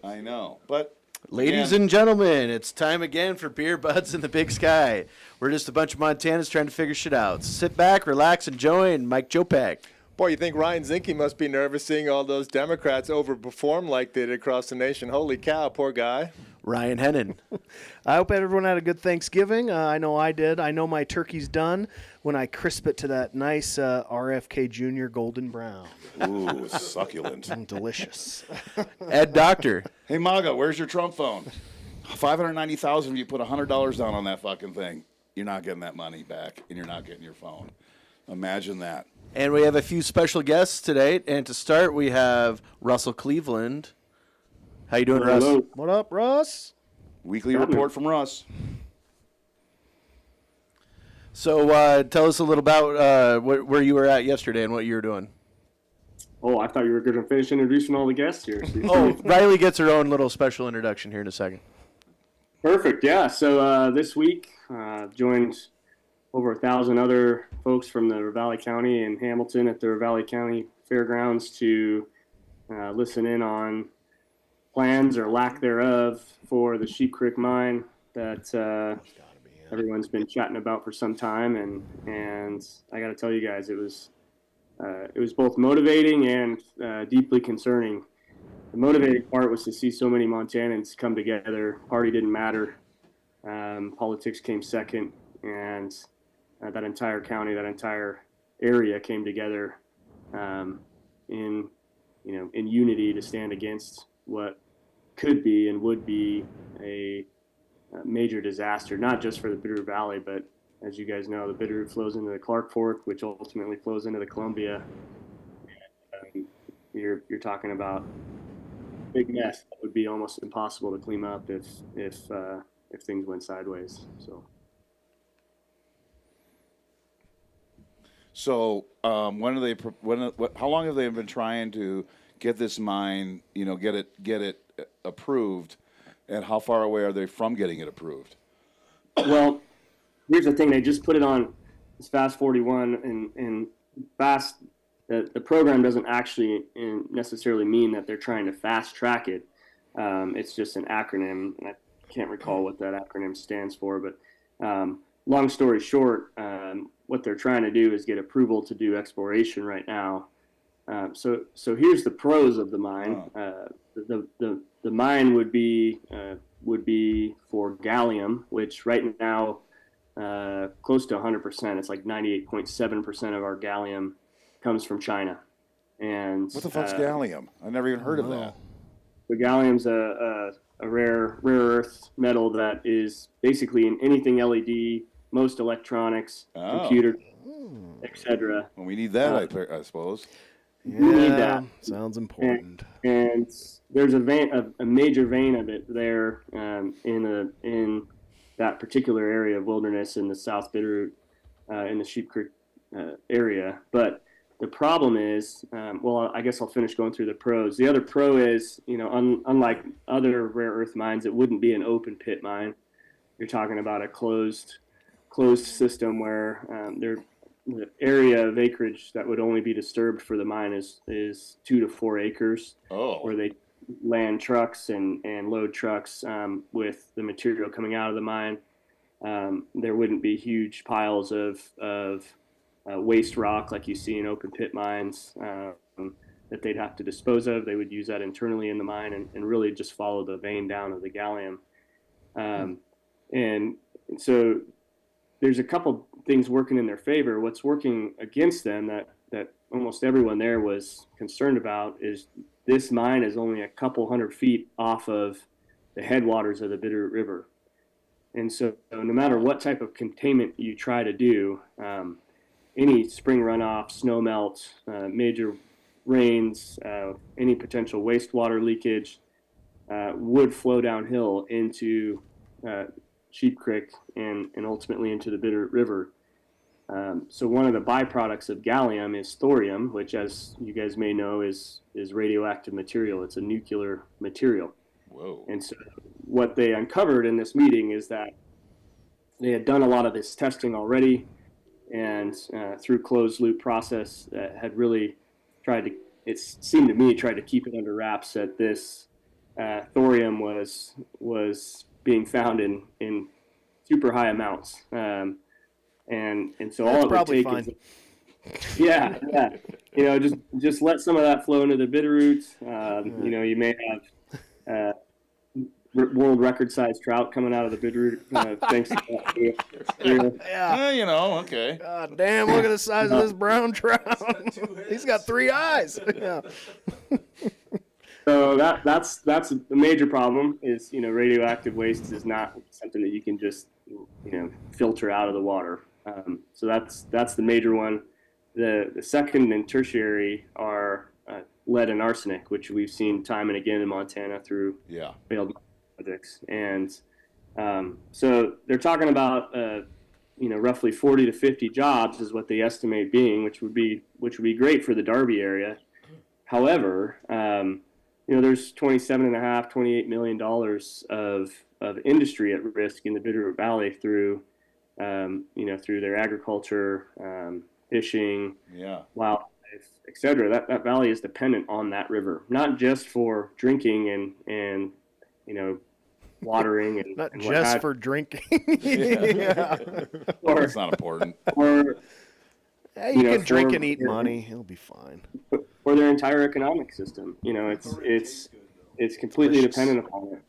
I know. But ladies and gentlemen, it's time again for Beer Buds in the Big Sky. We're just a bunch of Montanans trying to figure shit out. Sit back, relax, and join Mike Jopak. Boy, you think Ryan Zinke must be nervous seeing all those Democrats overperform like they did across the nation. Holy cow, poor guy. Ryan Hennon. I hope everyone had a good Thanksgiving. I know I did. I know my turkey's done when I crisp it to that nice RFK Jr. golden brown. Ooh, succulent. Delicious. Ed Doctor. Hey, MAGA, where's your Trump phone? $590,000 if you put $100 down on that fucking thing. You're not getting that money back, and you're not getting your phone. Imagine that. And we have a few special guests today. And to start, we have Russell Cleveland. How you doing, Russ? Hello. What up, Russ? Weekly report from Russ. So tell us a little about where you were at yesterday and what you were doing. Oh, I thought you were going to finish introducing all the guests here. Oh, Riley gets her own little special introduction here in a second. Perfect, yeah. So this week, joined over 1,000 other folks from the Ravalli County and Hamilton at the Ravalli County Fairgrounds to listen in on plans or lack thereof for the Sheep Creek mine that everyone's been chatting about for some time, and I got to tell you guys, it was both motivating and deeply concerning. The motivating part was to see so many Montanans come together. Party didn't matter. Politics came second, and that entire county, that entire area came together in unity to stand against what could be and would be a major disaster, not just for the Bitterroot Valley, but as you guys know, the Bitterroot flows into the Clark Fork, which ultimately flows into the Columbia. You're talking about a big mess that would be almost impossible to clean up if things went sideways. So when are they? How long have they been trying to get this mine? Get it approved, and how far away are they from getting it approved? Well, here's the thing: they just put it on this Fast 41, and fast. The program doesn't actually necessarily mean that they're trying to fast track it. It's just an acronym, and I can't recall what that acronym stands for. But long story short, what they're trying to do is get approval to do exploration right now. So here's the pros of the mine. The mine would be for gallium, which right now close to 100%. It's like 98.7% of our gallium comes from China. And what the fuck's gallium? I never even heard of that. The gallium's a rare earth metal that is basically in anything LED, most electronics, computer, etc. Well, we need that, I suppose. Yeah, we need that. Sounds important. And there's a major vein of it there in that particular area of wilderness in the South Bitterroot, in the Sheep Creek area. But the problem is, I guess I'll finish going through the pros. The other pro is, unlike other rare earth mines, it wouldn't be an open pit mine. You're talking about a closed system where the area of acreage that would only be disturbed for the mine is 2 to 4 acres, where they land trucks and load trucks with the material coming out of the mine. There wouldn't be huge piles of waste rock like you see in open pit mines that they'd have to dispose of. They would use that internally in the mine and really just follow the vein down of the gallium. And so there's a couple things working in their favor. What's working against them that almost everyone there was concerned about is this mine is only a couple hundred feet off of the headwaters of the Bitterroot River. And so no matter what type of containment you try to do, any spring runoff, snow melt, major rains, any potential wastewater leakage would flow downhill into Sheep Creek and ultimately into the Bitterroot River. So one of the byproducts of gallium is thorium, which, as you guys may know, is radioactive material. It's a nuclear material. Whoa. And so what they uncovered in this meeting is that they had done a lot of this testing already, and through closed loop process had really tried to, it seemed to me, tried to keep it under wraps that this thorium thorium was being found in super high amounts, and so all That's it would probably take fine. is just let some of that flow into the Bitterroot. You may have world record sized trout coming out of the Bitterroot thanks to that. Yeah. Okay. God damn, look at the size of this brown trout. He's got 3 eyes. Yeah. So that's the major problem is, radioactive waste is not something that you can just, filter out of the water. So that's the major one. The second and tertiary are lead and arsenic, which we've seen time and again in Montana through failed projects. And so they're talking about, roughly 40 to 50 jobs is what they estimate being, which would be great for the Darby area. However, there's $27.5–28 million of industry at risk in the Bitterroot Valley through their agriculture, fishing, wildlife, etc. That valley is dependent on that river, not just for drinking and watering and Not and just for drinking. Yeah. That's not important. or Hey, you can drink for- and eat money. It'll be fine. for their entire economic system. It's completely dependent upon it,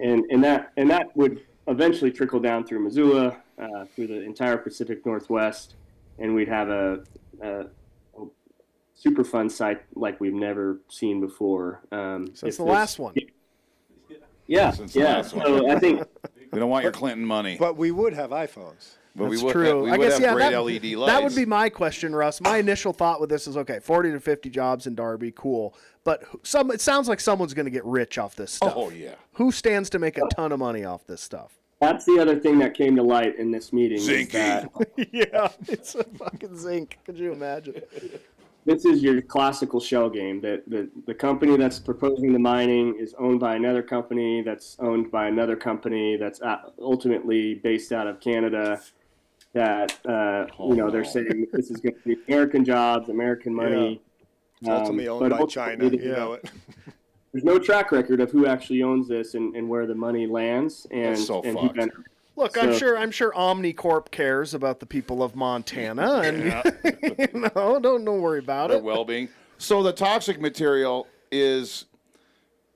and that would eventually trickle down through Missoula, through the entire Pacific Northwest, and we'd have a Superfund site like we've never seen before. Since the last one. Yeah, Since the yeah. last one. So I think We don't want your Clinton money. But we would have iPhones. But That's we would true. have, we I would guess have yeah. great That, LED lights. that would be my question, Russ. My initial thought with this is 40 to 50 jobs in Darby, cool. But it sounds like someone's going to get rich off this stuff. Oh, yeah. Who stands to make a ton of money off this stuff? that's the other thing that came to light in this meeting. Is Zinky. that Yeah, it's a fucking zinc. Could you imagine? this is your classical shell game. That the company that's proposing the mining is owned by another company that's owned by another company that's ultimately based out of Canada. That they're saying this is going to be American jobs, American money. It's ultimately owned but by ultimately, China. You know it. There's no track record of who actually owns this and where the money lands. And, That's so and fucked. Look, I'm sure Omnicorp cares about the people of Montana, and don't worry about Their it. well-being. So the toxic material is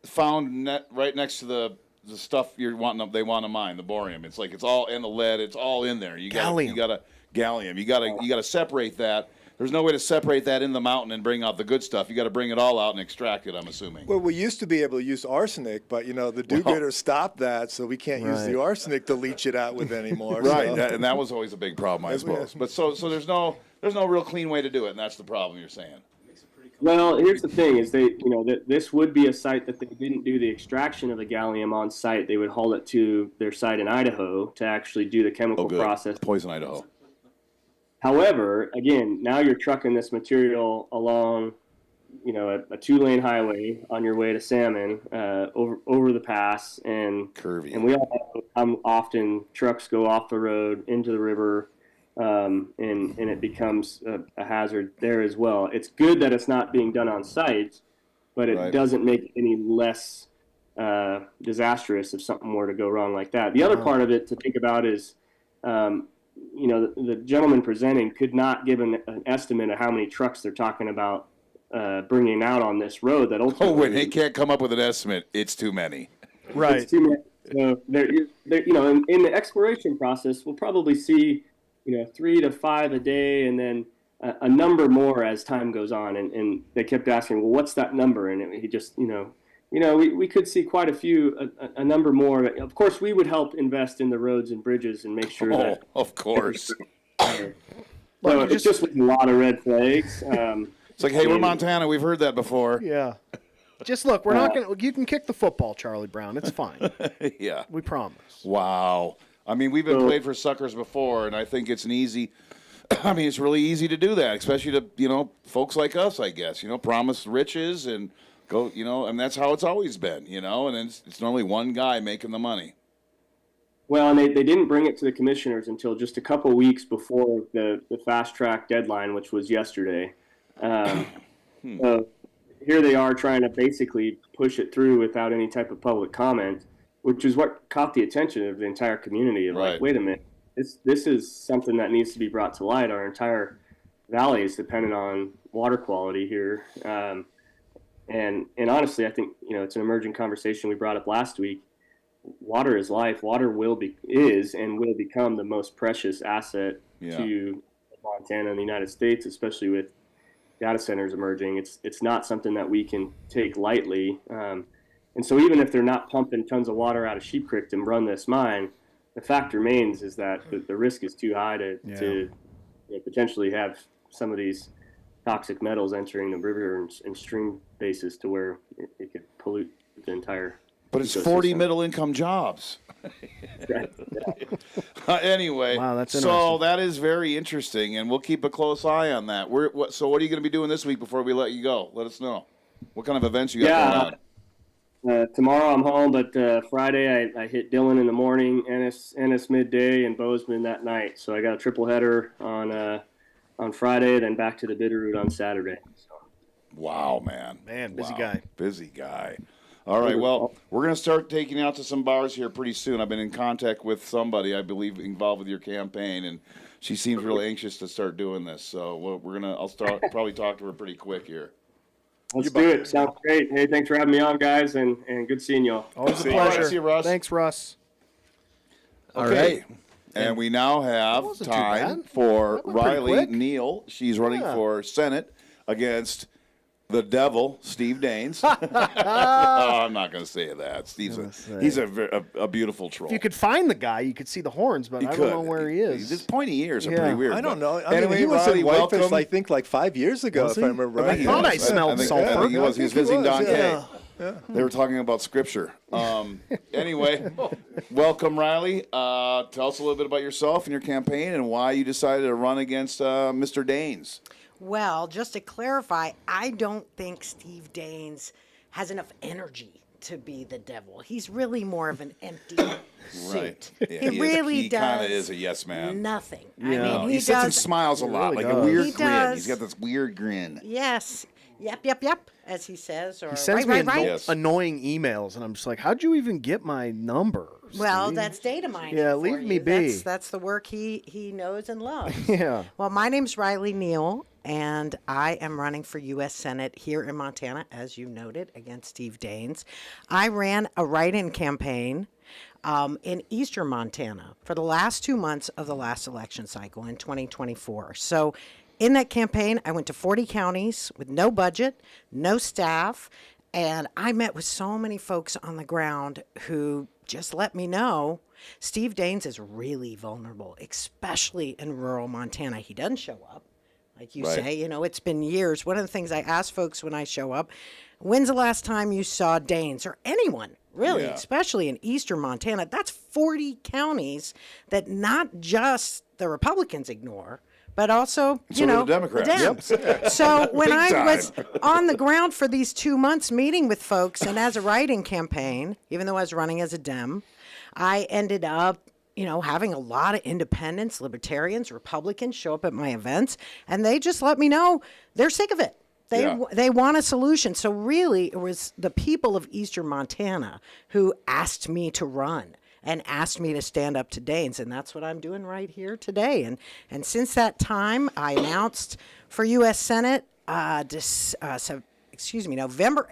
found right next to the stuff they want to mine, the borium. It's like it's all in the lead. It's all in there. You got gallium. You got to separate that. There's no way to separate that in the mountain and bring out the good stuff. You got to bring it all out and extract it, I'm assuming. Well, we used to be able to use arsenic, but the do-gooders stopped that, so we can't use the arsenic to leach it out with anymore. Right, So. and that was always a big problem, I suppose. But so there's no real clean way to do it, and that's the problem you're saying. Well, here's the thing: is that this would be a site that they didn't do the extraction of the gallium on site. They would haul it to their site in Idaho to actually do the chemical process. Poison Idaho. However, again, now you're trucking this material along, a 2-lane highway on your way to Salmon, over the pass, and Curvy. And we all know how often trucks go off the road into the river, and it becomes a hazard there as well. It's good that it's not being done on site, but it doesn't make it any less disastrous if something were to go wrong like that. The other part of it to think about is, the gentleman presenting could not give an estimate of how many trucks they're talking about bringing out on this road. That ultimately, when he can't come up with an estimate, it's too many. Right. it's too many. So in the exploration process, we'll probably see 3 to 5 a day, and then a number more as time goes on. And they kept asking, well, what's that number? And he just we could see quite a number more. Of course, we would help invest in the roads and bridges and make sure that. Of course. So it's just a lot of red flags. It's like, hey, we're Montana. We've heard that before. Yeah. Just look, we're not going to. You can kick the football, Charlie Brown. It's fine. Yeah. We promise. Wow. I mean, we've been played for suckers before, and I think it's it's really easy to do that, especially to, folks like us, I guess, promise riches and go, and that's how it's always been, and it's normally one guy making the money. Well, and they didn't bring it to the commissioners until just a couple weeks before the fast track deadline, which was yesterday. So here they are trying to basically push it through without any type of public comment, which is what caught the attention of the entire community. Of Right. like, wait a minute, this is something that needs to be brought to light. Our entire valley is dependent on water quality here. And honestly, I think, it's an emerging conversation we brought up last week. Water is life. Water is and will become the most precious asset to Montana and the United States, especially with data centers emerging. It's not something that we can take lightly. And so even if they're not pumping tons of water out of Sheep Creek to run this mine, the fact remains is that the risk is too high to potentially have some of these toxic metals entering the river and stream bases to where it could pollute the entire But it's ecosystem. 40 middle-income jobs. Right. Anyway, Wow, that's so interesting. that is very interesting, and we'll keep a close eye on that. So what are you going to be doing this week before we let you go? Let us know. What kind of events you got going on? Tomorrow I'm home, but Friday I hit Dillon in the morning, Ennis midday, and Bozeman that night. So I got a triple header on Friday, then back to the Bitterroot on Saturday. So. Wow, man. Busy guy. Busy guy. All right, well, we're going to start taking you out to some bars here pretty soon. I've been in contact with somebody, I believe, involved with your campaign, and she seems really anxious to start doing this. So I'll probably talk to her pretty quick here. Let's do it. Sounds great. Hey, thanks for having me on, guys, and good seeing y'all. Always a See you. All right, pleasure. see you, Russ. Thanks, Russ. All right. And we now have wasn't too time bad. for That went pretty Riley quick. Neal. She's running Yeah. for Senate against the devil, Steve Daines. I'm not going to say that. He's a beautiful troll. If you could find the guy, you could see the horns, but I don't know where he is. His pointy ears are Yeah. pretty weird. I don't know. Anyway, he was Riley, in Whitefish, welcome. I think, like 5 years ago, Was if he? I remember I right. thought I was. smelled think sulfur. he was. He was I think he visiting was, Don yeah. Kay. They were talking about scripture. Anyway, welcome, Riley. Tell us a little bit about yourself and your campaign and why you decided to run against Mr. Daines. Well, just to clarify, I don't think Steve Daines has enough energy to be the devil. He's really more of an empty suit. Yeah, He really He does. kind of is a yes man. Nothing. Yeah. I mean, He he sits and does. smiles a lot, really like a does. weird He grin. does. He's got this weird grin. Yes. Yep, as he says. Or He sends right, me right. Yes. annoying emails, and I'm just like, how'd you even get my number? Well, Steve?" that's data mining. Yeah, for leave me you. be. That's the work he knows and loves. Yeah. Well, my name's Riley Neal, and I am running for U.S. Senate here in Montana, as you noted, against Steve Daines. I ran a write-in campaign in eastern Montana for the last 2 months of the last election cycle in 2024. So in that campaign, I went to 40 counties with no budget, no staff, and I met with so many folks on the ground who just let me know Steve Daines is really vulnerable, especially in rural Montana. He doesn't show up. Like you Right. say, it's been years. One of the things I ask folks when I show up, when's the last time you saw Daines or anyone, really, Yeah. especially in eastern Montana? That's 40 counties that not just the Republicans ignore, but also, So do the Democrats. Dems. So when Big I time. was on the ground for these 2 months meeting with folks and as a writing campaign, even though I was running as a Dem, I ended up having a lot of independents, libertarians, Republicans show up at my events, and they just let me know they're sick of it. They want a solution. So really, it was the people of eastern Montana who asked me to run and asked me to stand up to Daines, and that's what I'm doing right here today. And since that time, I announced for U.S. Senate, November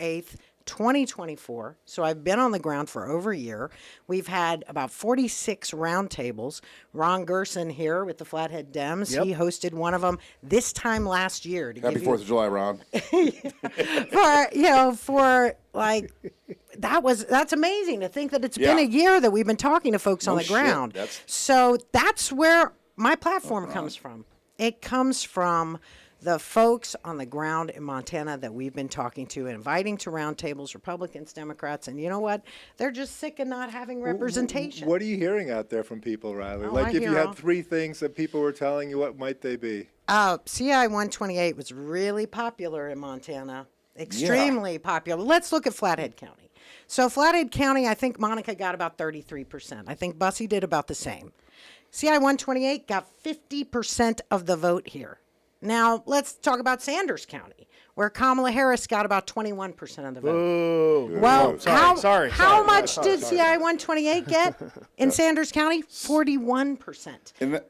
8th, 2024. So I've been on the ground for over a year. We've had about 46 roundtables. Ron Gerson here with the Flathead Dems. Yep. He hosted one of them this time last year. To Happy give 4th of July, Ron. that's amazing to think that it's been Yeah. a year that we've been talking to folks on No the shit. ground. That's- So that's where my platform comes from. It comes from the folks on the ground in Montana that we've been talking to and inviting to roundtables, Republicans, Democrats, and you know what? They're just sick of not having representation. What are you hearing out there from people, Riley? Oh, Like, I if you hear had all- 3 things that people were telling you, what might they be? CI 128 was really popular in Montana, extremely popular. Let's look at Flathead County. So Flathead County, I think Monica got about 33%. I think Bussy did about the same. CI 128 got 50% of the vote here. Now, let's talk about Sanders County, where Kamala Harris got about 21% of the vote. Ooh. Well, Sorry. how much did CI 128 get in Sanders County? 41%. And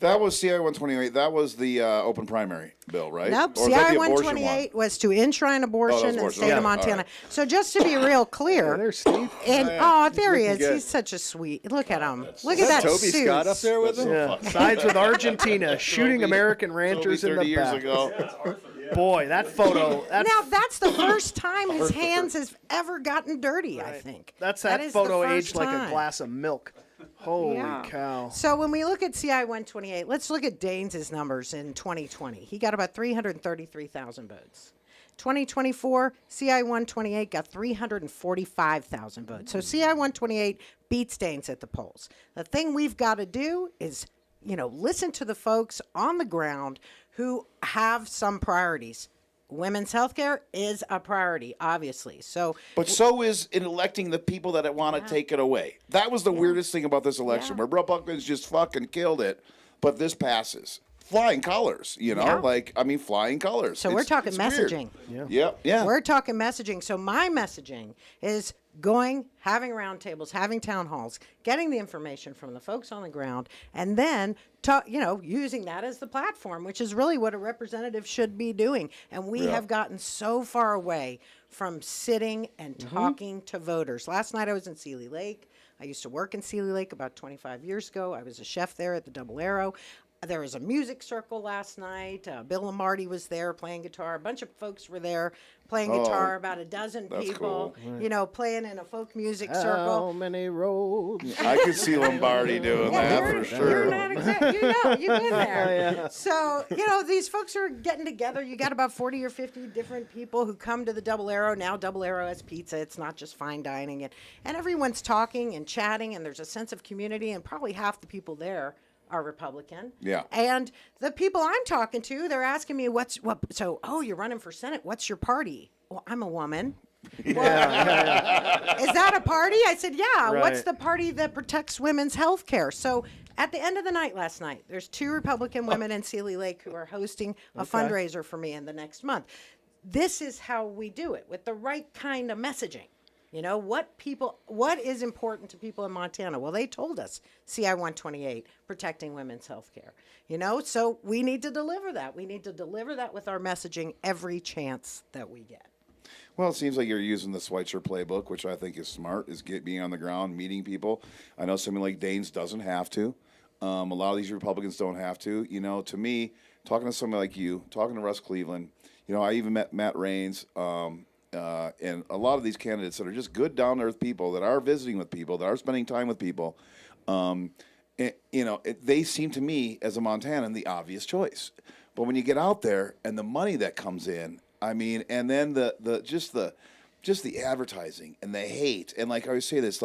that was CI 128. That was the open primary bill, right? Nope. Or is CI that the abortion 128 was to enshrine abortion in the abortion. state Okay. of Montana. All right. So just to be real clear, There's Steve. and there he is. good. He's such a sweet. Look at him. Look Is at that Toby suit. Scott up there with him? Yeah. Sides with Argentina, shooting American ranchers in 30 the years back. ago. Boy, that photo. Now that's the first time his hands has ever gotten dirty. I think That's that that is the photo first aged like a time. glass of milk. Holy Yeah. cow. So when we look at CI 128, let's look at Daines' numbers in 2020. He got about 333,000 votes. 2024, CI 128 got 345,000 votes. So CI 128 beats Daines at the polls. The thing we've got to do is, listen to the folks on the ground who have some priorities. Women's health care is a priority, obviously. So, But so is in electing the people that want to take it away. That was the weirdest thing about this election, where Republicans just fucking killed it, but this passes. Flying colors, Yeah. flying colors. so we're talking it's weird. messaging. Yeah. We're talking messaging. So my messaging is having roundtables, having town halls, getting the information from the folks on the ground, and then using that as the platform, which is really what a representative should be doing. And we have gotten so far away from sitting and talking to voters. Last night I was in Sealy Lake. I used to work in Sealy Lake about 25 years ago. I was a chef there at the Double Arrow. There was a music circle last night. Bill Lombardi was there playing guitar. A bunch of folks were there playing guitar. About a dozen people, playing in a folk music How circle. many roads? I could see Lombardi doing that for sure. You're not exactly, you've been there. So, these folks are getting together. You got about 40 or 50 different people who come to the Double Arrow. Now Double Arrow has pizza. It's not just fine dining. And everyone's talking and chatting, and there's a sense of community, and probably half the people there are Republican. Yeah. And the people I'm talking to, they're asking me, you're running for Senate. What's your party? Well, I'm a woman. Is that a party? I said, yeah. Right. What's the party that protects women's health care? So at the end of the night last night, there's 2 Republican women in Sealy Lake who are hosting a fundraiser for me in the next month. This is how we do it, with the right kind of messaging. What is important to people in Montana? Well, they told us CI 128, protecting women's health care. So we need to deliver that. We need to deliver that with our messaging every chance that we get. Well, it seems like you're using the Schweitzer playbook, which I think is smart, is being on the ground, meeting people. I know somebody like Daines doesn't have to. A lot of these Republicans don't have to. To me, talking to somebody like you, talking to Russ Cleveland, I even met Matt Raines, and a lot of these candidates that are just good, down-to-earth people that are visiting with people, that are spending time with people, they seem to me, as a Montanan, the obvious choice. But when you get out there and the money that comes in, and then just the advertising and the hate, and like I always say this,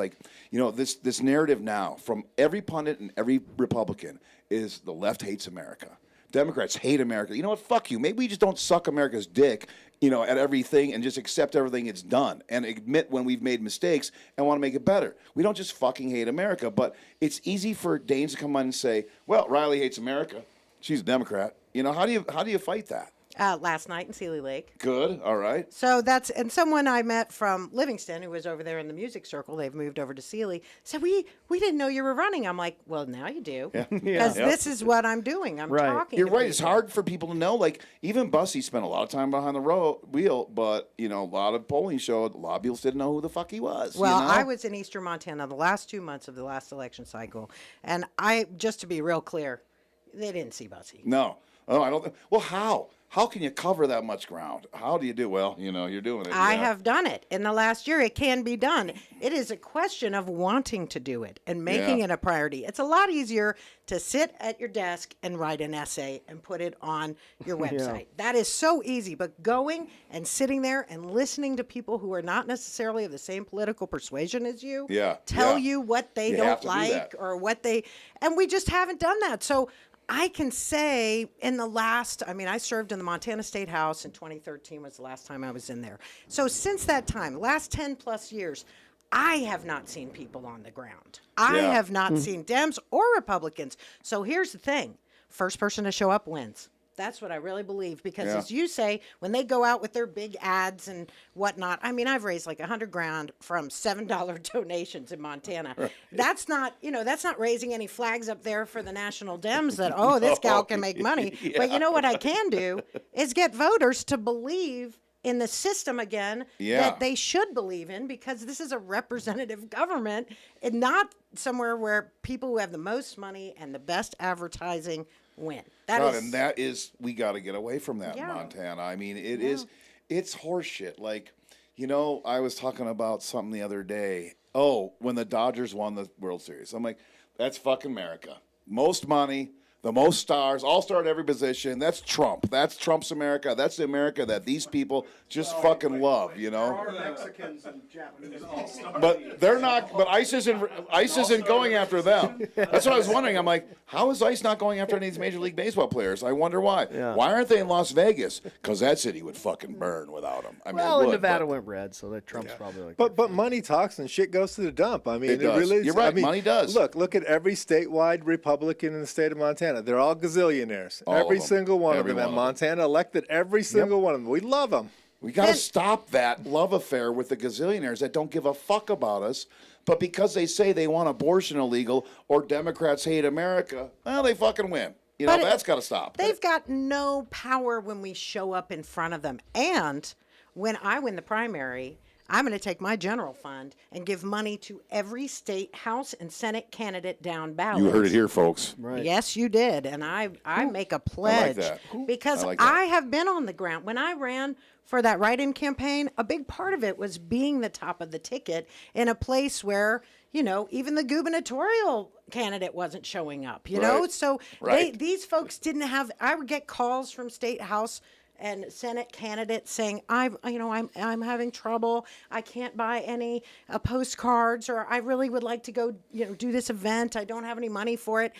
this narrative now from every pundit and every Republican is the left hates America. Democrats hate America. You know what? Fuck you. Maybe we just don't suck America's dick, at everything and just accept everything it's done and admit when we've made mistakes and want to make it better. We don't just fucking hate America, but it's easy for Daines to come on and say, well, Riley hates America. She's a Democrat. How do you fight that? Last night in Sealy Lake. Good. All right. So and someone I met from Livingston who was over there in the music circle, they've moved over to Sealy, said, we didn't know you were running. I'm like, well, now you do. Because this is what I'm doing. I'm talking You're to right. people. It's hard for people to know. Like, even Bussy spent a lot of time behind the wheel, but, a lot of polling showed a lot of people didn't know who the fuck he was. Well, I was in Eastern Montana the last 2 months of the last election cycle, and just to be real clear, they didn't see Bussy. No. Oh, I don't. Well, how? How can you cover that much ground? How do you do? Well, you're doing it. I have done it in the last year. It can be done. It is a question of wanting to do it and making it a priority. It's a lot easier to sit at your desk and write an essay and put it on your website. That is so easy. But going and sitting there and listening to people who are not necessarily of the same political persuasion as you tell you what they don't like or what they, and we just haven't done that. So I can say I served in the Montana State House in 2013 was the last time I was in there. So since that time, the last 10 plus years, I have not seen people on the ground. I have not seen Dems or Republicans. So here's the thing. First person to show up wins. That's what I really believe. Because Yeah. as you say, when they go out with their big ads and whatnot, I mean, I've raised like $100,000 from $7 donations in Montana. That's not, that's not raising any flags up there for the national Dems that, this gal can make money. But you know what I can do is get voters to believe in the system again that they should believe in, because this is a representative government and not somewhere where people who have the most money and the best advertising win. That is, we got to get away from that in Yeah. Montana. I mean, it's horseshit. Like, I was talking about something the other day. Oh, when the Dodgers won the World Series. I'm like, that's fucking America. Most money, the most stars, all-star at every position. That's Trump. That's Trump's America. That's the America that these people just fucking love, There are Mexicans and Japanese all-stars. But they're not. But ICE isn't going after them. That's what I was wondering. I'm like, how is ICE not going after any of these Major League Baseball players? I wonder why. Yeah. Why aren't they in Las Vegas? Because that city would fucking burn without them. I mean, Well, it and would, Nevada but went red, so that Trump's probably like. But money talks and shit goes to the dump. I mean, It does. really is. You're right, I mean, money does. Look at every statewide Republican in the state of Montana. They're all gazillionaires. All of Every them. single one Every of them. one And of them. Montana elected every single one of them. We love them. We got to stop that love affair with the gazillionaires that don't give a fuck about us. But because they say they want abortion illegal or Democrats hate America, well, they fucking win. But That's got to stop. They've got no power when we show up in front of them. And when I win the primary, I'm going to take my general fund and give money to every state House and Senate candidate down ballot. You heard it here, folks. Right. Yes, you did. And I make a pledge that. because I like that. I have been on the ground. When I ran for that write-in campaign, a big part of it was being the top of the ticket in a place where, even the gubernatorial candidate wasn't showing up, Right. So Right. these folks didn't have, I would get calls from state House and Senate candidates saying, I'm having trouble. I can't buy any postcards, or I really would like to go, do this event. I don't have any money for it.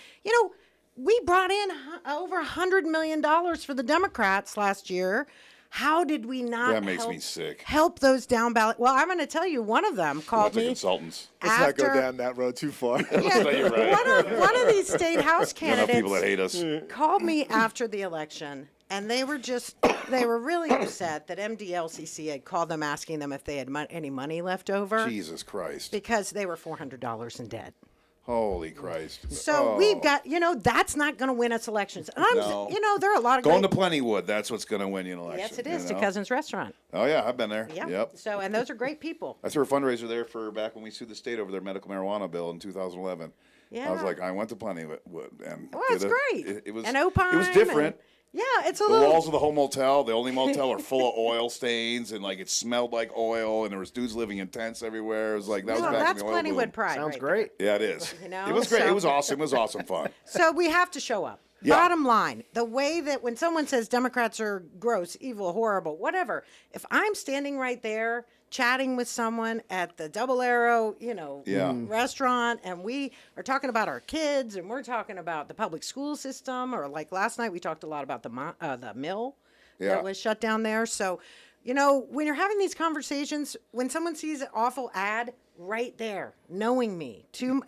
We brought in over $100 million for the Democrats last year. How did we not That makes me sick. help those down ballot? Well, I'm going to tell you, one of them called Bunch of me consultants. Let's not go after- down that road too far. Yeah, You're right. one of these state House You know people that candidates hate us. called me after the election, and they were really upset that MDLCC had called them asking them if they had any money left over Jesus Christ. because they were $400 in debt. Holy Christ. So we've got, that's not going to win us elections. And No. there are a lot of Going to great. Plentywood, that's what's going to win you an election. Yes, it is, you to know? Cousin's Restaurant. Oh, yeah, I've been there. Yeah. Yep. So, and those are great people. I threw a fundraiser there for back when we sued the state over their medical marijuana bill in 2011. I was Yeah. like, I went to Plentywood and Well, it's great. It was And Opine. It was different. Yeah, it's a The little. walls of the whole motel, the only motel, are full of oil stains, and it smelled like oil, and there was dudes living in tents everywhere. It was like that was Well, back that's in the oil boom. Plentywood pride. Sounds right great. Yeah, it is. You know, It was great. so- It was awesome. It was awesome fun. So we have to show up. Yeah. Bottom line, the way that when someone says Democrats are gross, evil, horrible, whatever, if I'm standing right there chatting with someone at the Double Arrow, Yeah. restaurant, and we are talking about our kids, and we're talking about the public school system, or like last night we talked a lot about the mill Yeah. that was shut down there. So, when you're having these conversations, when someone sees an awful ad right there, knowing me, and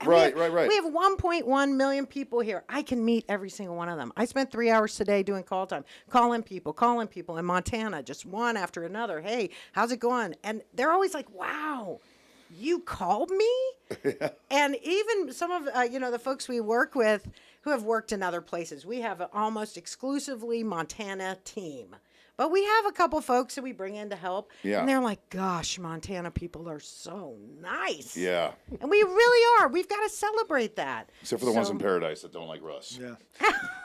Right. we have 1.1 million people here. I can meet every single one of them. I spent 3 hours today doing call time, calling people in Montana, just one after another. Hey, how's it going? And they're always like, wow, you called me? And even some of, the folks we work with who have worked in other places, we have an almost exclusively Montana team. But we have a couple folks that we bring in to help. Yeah. And they're like, gosh, Montana people are so nice. Yeah. And we really are. We've got to celebrate that. Except for the ones in Paradise that don't like Russ. Yeah.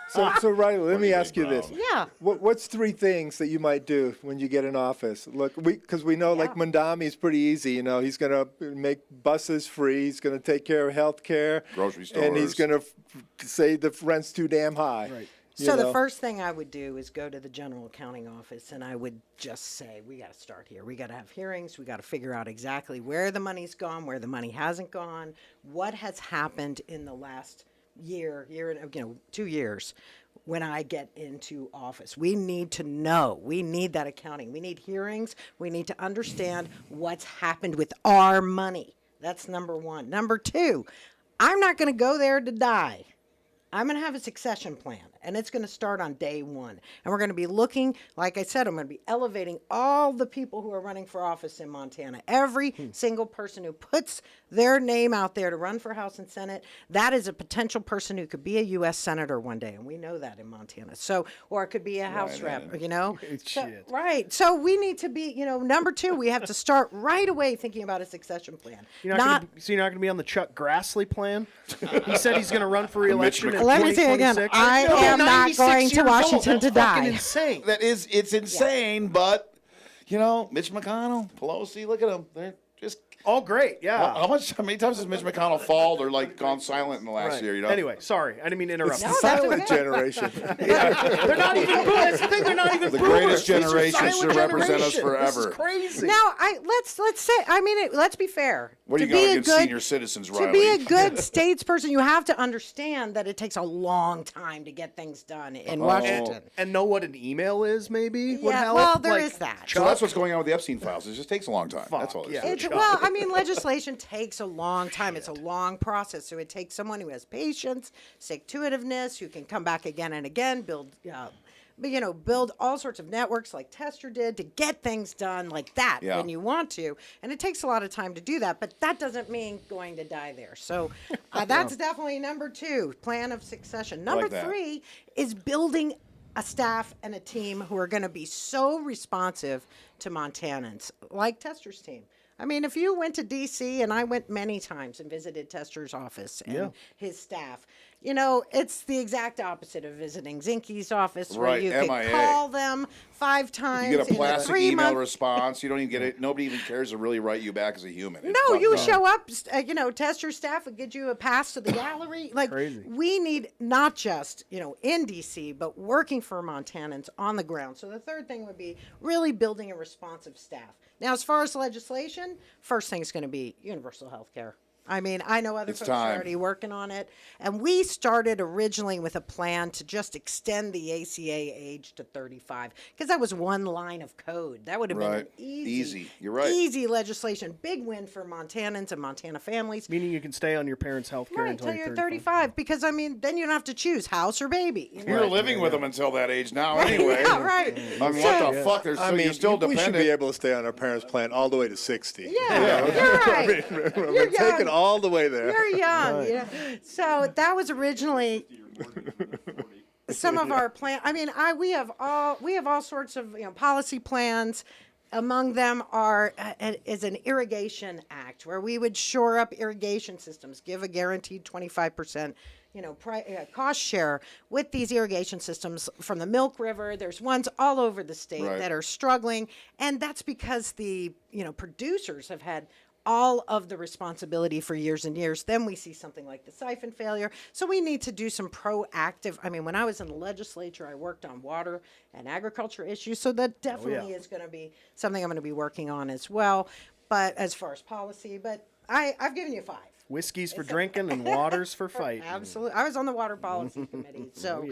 So Riley, let me ask you Brown. this. Yeah. What's 3 things that you might do when you get in office? Look, because we know like Mandami is pretty easy. He's going to make buses free. He's going to take care of health care. Grocery And he's stores. going to say the rent's too damn high. Right. So the first thing I would do is go to the general accounting office, and I would just say, we got to start here. We got to have hearings. We got to figure out exactly where the money's gone, where the money hasn't gone, what has happened in the last year, 2 years when I get into office. We need to know. We need that accounting. We need hearings. We need to understand what's happened with our money. That's number one. Number two, I'm not going to go there to die. I'm going to have a succession plan. and it's going to start on day one. And we're going to be looking, like I said, I'm going to be elevating all the people who are running for office in Montana. Every single person who puts their name out there to run for House and Senate, that is a potential person who could be a U.S. Senator one day, and we know that in Montana. So, or it could be a House rep, you know? Right. So we need to be, you know, number two, we have to start right away thinking about a succession plan. You're not going to be on the Chuck Grassley plan? He said he's going to run for re-election in Let me say again, 2026. I am not going to Washington to die. Insane. It's insane, but, you know, Mitch McConnell, Pelosi, look at them. They're just... Oh, great, yeah. How many times has Mitch McConnell fallen or, like, gone silent in the last year, you know? Anyway, sorry. I didn't mean to interrupt. It's the silent generation. They're not even boomers. That's the thing. They're not even The boomers. greatest These are generation silent should represent us generation. forever. This is crazy. Now, let's say, I mean, let's be fair. What are you To be going a against good- senior citizens, Riley? To be a good statesperson, you have to understand that it takes a long time to get things done in Washington. And know what an email is, maybe? Would Yeah, help? well, there Like, is that. So that's what's going on with the Epstein files. It just takes a long time. That's all it is. yeah. It's, well, I mean, legislation takes a long time. It's a long process. So it takes someone who has patience, stick-to-itiveness, who can come back again and again, build all sorts of networks like Tester did to get things done like that when you want to. And it takes a lot of time to do that, but that doesn't mean going to die there. So that's definitely number two, plan of succession. Number three is building a staff and a team who are going to be so responsive to Montanans, like Tester's team. I mean, if you went to D.C., and I went many times and visited Tester's office and his staff, you know, it's the exact opposite of visiting Zinke's office, where Right, you MIA. can call them 5 times. You get a in plastic 3 email month. response. You don't even get it. Nobody even cares to really write you back as a human. It's No, fucked you up. show up, Tester's staff would get you a pass to the gallery. Like, we need not just, in D.C., but working for Montanans on the ground. So the third thing would be really building a responsive staff. Now, as far as legislation, first thing is going to be universal health care. I mean, I know other folks are already working on it. And we started originally with a plan to just extend the ACA age to 35, because that was one line of code. That would have been an easy. You're right. Easy legislation. Big win for Montanans and Montana families. Meaning you can stay on your parents' health care Right, until you're 35, because, I mean, then you don't have to choose house or baby. You're living with them until that age now anyway. Yeah, right. I mean, what the fuck? You're still we should dependent. be able to stay on our parents' plan all the way to 60. Yeah, you're right. We're taking all the way there. You're young. Yeah. So that was originally some of our plan. I mean, we have all sorts of policy plans. Among them is an irrigation act, where we would shore up irrigation systems, give a guaranteed 25%, cost share with these irrigation systems from the Milk River. There's ones all over the state that are struggling, and that's because the producers have had all of the responsibility for years and years. Then we see something like the siphon failure. So we need to do some proactive. I mean, when I was in the legislature, I worked on water and agriculture issues. So that definitely is going to be something I'm going to be working on as well. But as far as policy, I've given you 5. Whiskey's for drinking and water's for fighting. Absolutely. I was on the water policy committee. So,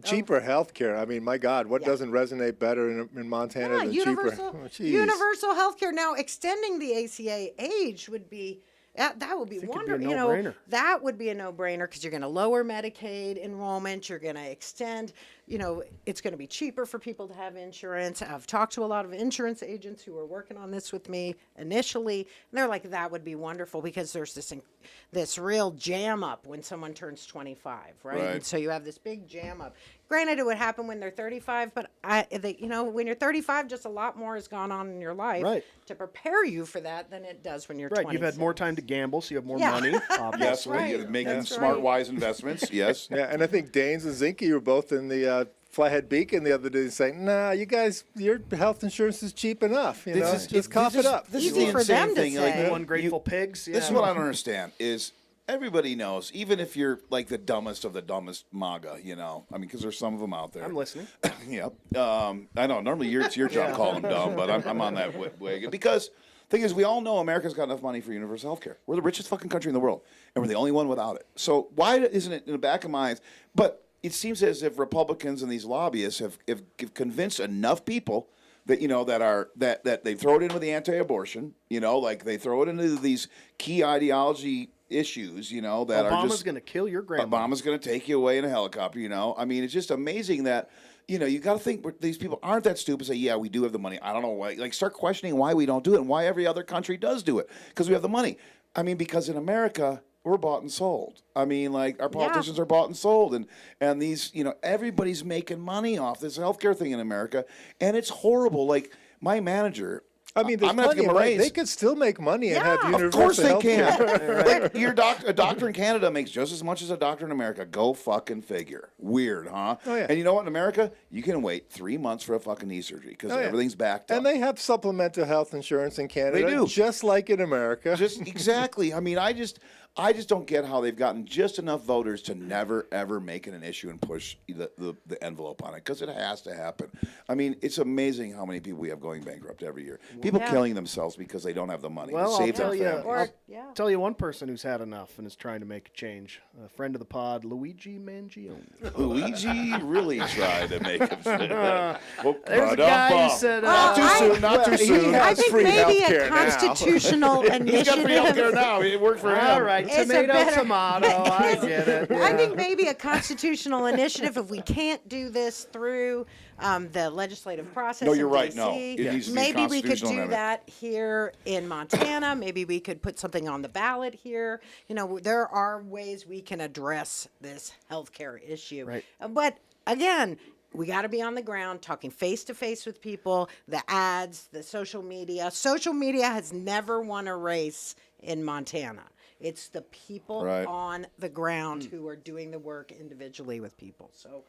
cheaper health care. I mean, my God, what doesn't resonate better in Montana than cheaper? Universal health care. Now, extending the ACA age would be, that would be wonderful. No-brainer. That would be a no-brainer, because you're going to lower Medicaid enrollment. You're going to extend, it's going to be cheaper for people to have insurance. I've talked to a lot of insurance agents who were working on this with me initially, and they're like, that would be wonderful, because there's this real jam up when someone turns 25, right? And so you have this big jam up. Granted, it would happen when they're 35, but when you're 35, just a lot more has gone on in your life to prepare you for that than it does when you're 26. You've had more time to gamble, so you have more money, obviously. Yes, you're making smart, wise investments. Yes. Yeah, and I think Daines and Zinke were both in the Flathead Beacon the other day saying, nah, you guys, your health insurance is cheap enough. Just cough it up. This is Easy the for insane them to thing. say. Like ungrateful pigs. This is what I don't understand is everybody knows, even if you're like the dumbest of the dumbest MAGA, I mean, because there's some of them out there. I'm listening. Yep. I know. Normally it's your job to call them dumb, but I'm on that wagon. Because the thing is, we all know America's got enough money for universal health care. We're the richest fucking country in the world, and we're the only one without it. So why isn't it in the back of minds? But it seems as if Republicans and these lobbyists have convinced enough people that that they throw it in with the anti-abortion, like they throw it into these key ideology issues, that are just going to kill your grandma. Obama's going to take you away in a helicopter, I mean, it's just amazing that, you got to think these people aren't that stupid. Say, yeah, we do have the money. I don't know why. Like, start questioning why we don't do it and why every other country does do it. Because we have the money. I mean, because in America, we're bought and sold. I mean, like, our politicians are bought and sold. And these, everybody's making money off this healthcare thing in America. And it's horrible. Like, my manager... I mean, there's plenty of money. They could still make money and have universal Of course they health can. care. Like, a doctor in Canada makes just as much as a doctor in America. Go fucking figure. Weird, huh? Oh, yeah. And you know what? In America, you can wait 3 months for a fucking knee surgery because everything's backed up. And they have supplemental health insurance in Canada. They do. Just like in America. Just exactly. I mean, I just don't get how they've gotten just enough voters to never, ever make it an issue and push the envelope on it, because it has to happen. I mean, it's amazing how many people we have going bankrupt every year. People killing themselves because they don't have the money to save their families. I'll tell you one person who's had enough and is trying to make a change. A friend of the pod, Luigi Mangione. Luigi really tried to make it. There's a guy who said, not too soon, not too soon. I think free maybe healthcare a now. constitutional He's got free healthcare initiative. now. It worked for him. all right, It's a tomato, better- tomato, I get it. I yeah. think maybe a constitutional initiative, if we can't do this through the legislative process. No, you're in right. No, DC, it needs to be maybe we could constitutional do amendment. that here in Montana. Maybe we could put something on the ballot here. There are ways we can address this healthcare issue. Right. But again, we got to be on the ground, talking face to face with people. The ads, the social media. Social media has never won a race in Montana. It's the people on the ground who are doing the work individually with people. So,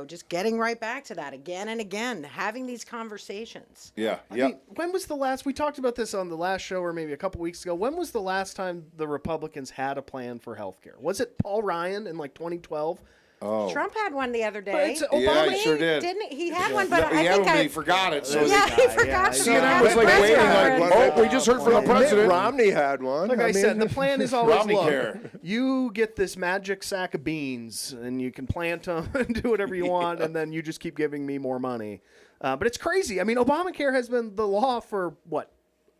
just getting right back to that again and again, having these conversations. Yeah, I mean, when was the last, we talked about this on the last show or maybe a couple weeks ago, when was the last time the Republicans had a plan for health care? Was it Paul Ryan in like 2012? Oh. Trump had one the other But day. it's Yeah, Obama. he sure did. Didn't he? He had one, but No, I he had think one, but he forgot it. So Yeah, he forgot to CNN go was to like the waiting, press like, conference. we just heard from the Mitt president. Romney had one. Like I said, the plan is always, Romney look, care. you get this magic sack of beans and you can plant them and do whatever you want, and then you just keep giving me more money. But it's crazy. I mean, Obamacare has been the law for, what,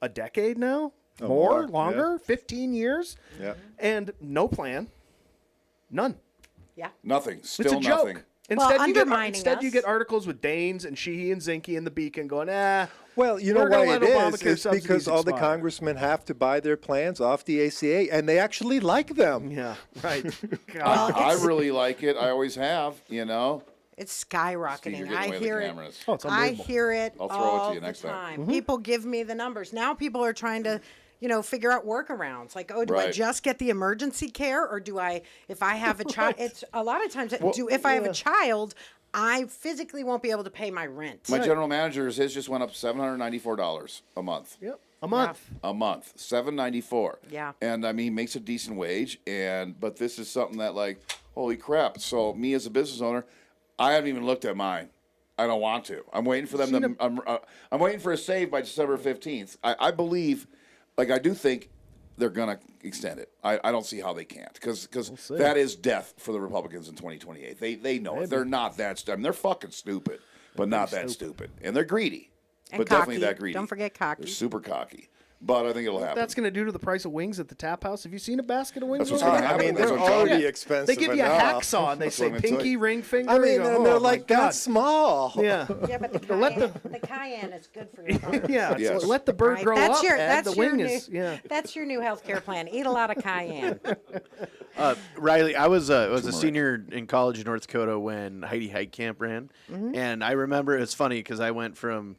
a decade now? more, Longer? 15 years? Yeah. And no plan. None. Yeah. Nothing. It's Still a joke. nothing. Undermining you us. get articles with Daines and Sheehy and Zinke and the Beacon going, Well, you know We're gonna why let it is? Obamacare It's because subsidies all the expire. congressmen have to buy their plans off the ACA, and they actually like them. yeah, right. God. I really like it. I always have, It's Steve, you're skyrocketing. getting I away with hear the it. cameras. Oh, it's I unbelievable. hear it I'll throw it to all you next the time. time. People give me the numbers. Now people are trying to, figure out workarounds. Like, do I Right. just get the emergency care, or do I, if I have a child? It's a lot of times. If I have a child, I physically won't be able to pay my rent. My general manager's, his just went up $794 a month. Yep. A month. A month, $794. Yeah. And I mean, he makes a decent wage, but this is something that, like, holy crap. So me as a business owner, I haven't even looked at mine. I don't want to. I'm waiting for them to. I'm waiting for a save by December 15th. I believe, like, I do think they're gonna extend it. I don't see how they can't, because that is death for the Republicans in 2028. They know it. They're not that. I mean, they're fucking stupid, but not that stupid, and they're greedy. And But cocky. definitely that greedy. Don't forget cocky. They're super cocky. But I think it'll happen. That's going to do to the price of wings at the tap house. Have you seen a basket of wings? That's what's over gonna there? happen. I mean, That's they're what I'm telling already you. expensive They give you a enough. hacksaw and they That's say what I'm gonna tell pinky, you. ring, finger. I mean, You go, and they're oh, like my that God. small. Yeah. Yeah, but the cayenne is good for your heart. Yeah. Yes. So let the bird Right? grow That's up. your Ed. that's The your wing new is that's your new healthcare plan. Eat a lot of cayenne. Riley, I was a senior in college in North Dakota when Heidi Heitkamp ran, and I remember it's funny because I went from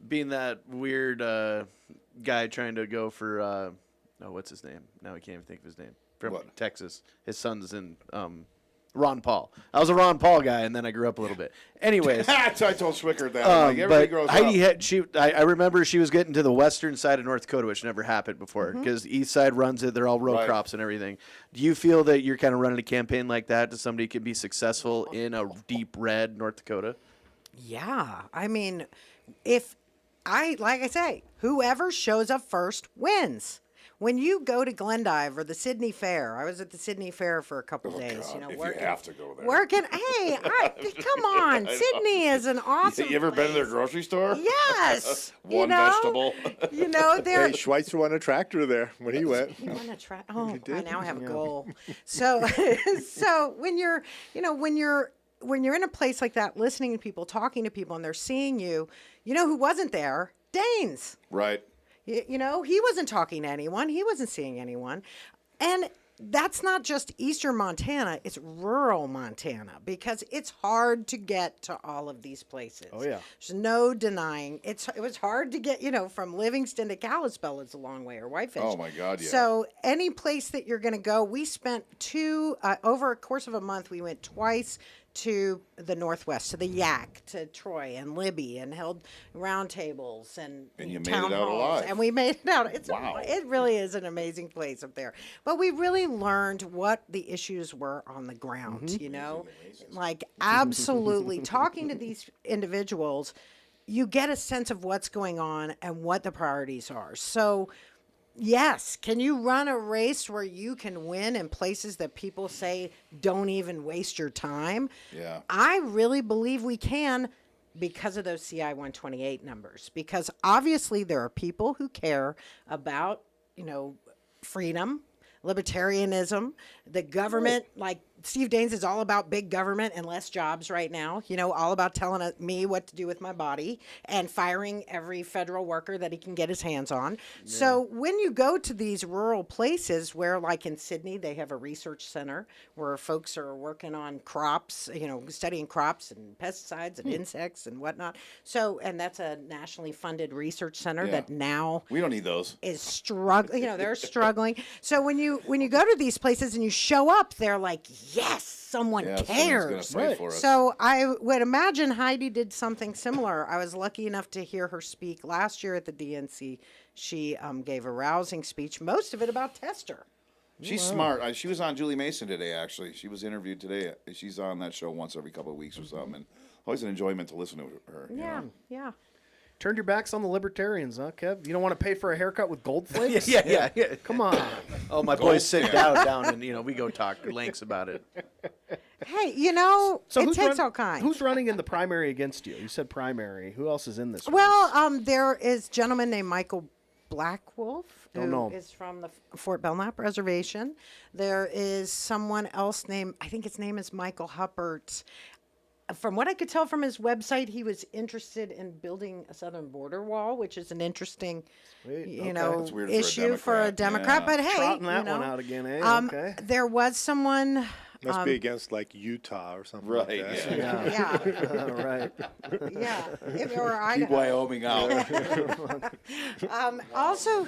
being that weird guy trying to go for what's his name? Now I can't even think of his name. From What? Texas, his son's in Ron Paul. I was a Ron Paul guy, and then I grew up a little bit. Anyways. I told Schwickert that. I'm like, everybody But grows Heidi up. I remember she was getting to the western side of North Dakota, which never happened before, because the east side runs it. They're all row Right. crops and everything. Do you feel that you're kind of running a campaign like that, that somebody can be successful in a deep red North Dakota? Yeah, I mean, like I say, whoever shows up first wins. when you go to Glendive or the Sydney Fair, I was at the Sydney Fair for a couple days. God, You know, if working. you have to go there. Working. Hey, come on, Sydney is an awesome. You ever been to their place. grocery store? Yes. One vegetable. You know, they're. Hey, Schweitzer won a tractor there when he went. You want to try? Oh, I now have a goal. So, so when you're, when you're in a place like that, listening to people, talking to people, and they're seeing you, you know who wasn't there? Daines. Right. You know, he wasn't talking to anyone. He wasn't seeing anyone. And that's not just eastern Montana. It's rural Montana because it's hard to get to all of these places. Oh, yeah. There's no denying. It was hard to get, from Livingston to Kalispell. It's a long way, or Whitefish. Oh, my God, yeah. So any place that you're going to go, we spent over a course of a month, we went twice to the Northwest, to the Yak, to Troy and Libby, and held round tables and you made town it out halls. alive. And we made it out. Wow. It really is an amazing place up there. But we really learned what the issues were on the ground, like absolutely talking to these individuals, you get a sense of what's going on and what the priorities are. So, yes, can you run a race where you can win in places that people say don't even waste your time? Yeah. I really believe we can because of those CI 128 numbers. Because obviously there are people who care about, freedom, libertarianism, the government, like Steve Daines is all about big government and less jobs right now, all about telling me what to do with my body and firing every federal worker that he can get his hands on. Yeah. So when you go to these rural places where, like in Sydney, they have a research center where folks are working on crops, studying crops and pesticides and insects and whatnot. So, and that's a nationally funded research center that now we don't need those. Is struggling, they're struggling. So when you go to these places and you show up, they're like, yes, someone cares. Fight for us. So I would imagine Heidi did something similar. I was lucky enough to hear her speak last year at the DNC. She gave a rousing speech, most of it about Tester. She's smart. She was on Julie Mason today, actually. She was interviewed today. She's on that show once every couple of weeks or something. And always an enjoyment to listen to her. Yeah. Turned your backs on the libertarians, huh, Kev? You don't want to pay for a haircut with gold flakes? Yeah. Come on. Oh, my boys sit down and, we go talk lengths about it. Hey, So it takes all kinds. Who's running in the primary against you? You said primary. Who else is in this race? Well, there is a gentleman named Michael Blackwolf, know who him. is from the Fort Belknap Reservation. There is someone else named, I think his name is Michael Huppert. From what I could tell from his website, he was interested in building a southern border wall, which is an interesting, issue for a Democrat. But hey, trotting that one out again, eh? Okay. There was someone. Must be against like Utah or something. Right. Like that. Yeah. Right. Yeah. Or Keep Wyoming out. Also,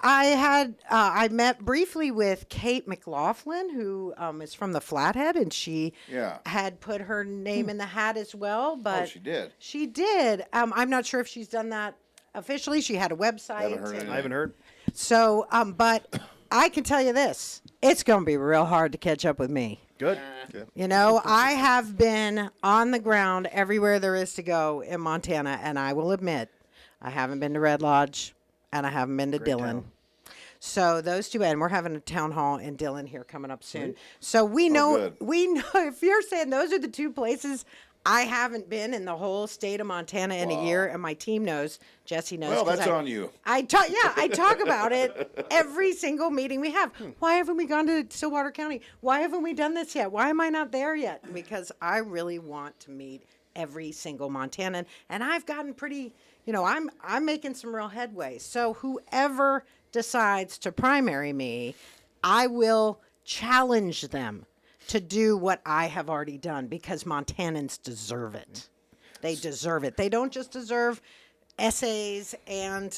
I met briefly with Kate McLaughlin, who is from the Flathead, and she had put her name in the hat as well. But she did. She did. I'm not sure if she's done that officially. She had a website. I haven't heard. So, but I can tell you this: it's going to be real hard to catch up with me. Good. I have been on the ground everywhere there is to go in Montana, and I will admit, I haven't been to Red Lodge, and I haven't been to Dillon. So those two, and we're having a town hall in Dillon here coming up soon. So we know if you're saying those are the two places I haven't been in the whole state of Montana in a year, and my team knows, Jesse knows. Well, that's on you. I talk about it every single meeting we have. Why haven't we gone to Stillwater County? Why haven't we done this yet? Why am I not there yet? Because I really want to meet every single Montanan, and I've gotten pretty, I'm making some real headway. So whoever decides to primary me, I will challenge them to do what I have already done, because Montanans deserve it. They deserve it. They don't just deserve essays and,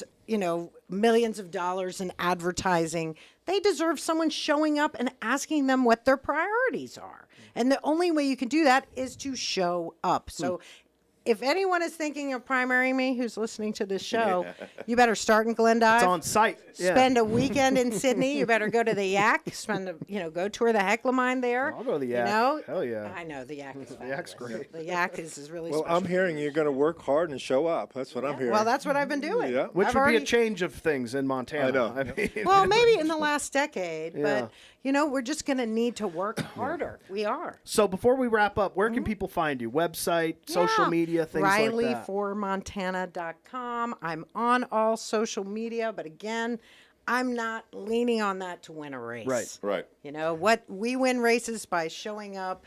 millions of dollars in advertising. They deserve someone showing up and asking them what their priorities are. And the only way you can do that is to show up. So if anyone is thinking of primarying me, who's listening to this show, you better start in Glendive. It's on site. Yeah. Spend a weekend in Sydney. You better go to the Yak. Go tour the heckle mine there. I'll go to the Yak. You know? Hell yeah. I know the Yak is The Yak's great. The Yak is really Well, special. I'm hearing you're going to work hard and show up. That's what I'm hearing. Well, that's what I've been doing. Yeah. Which I've would be a already- change of things in Montana. I know. mean, Well, maybe in the last decade, Yeah. but we're just going to need to work harder. We are. So before we wrap up, where can people find you? Website, social Yeah. media, things like that. RileyforMontana.com. I'm on all social media, but again, I'm not leaning on that to win a race. Right. What we win races by showing up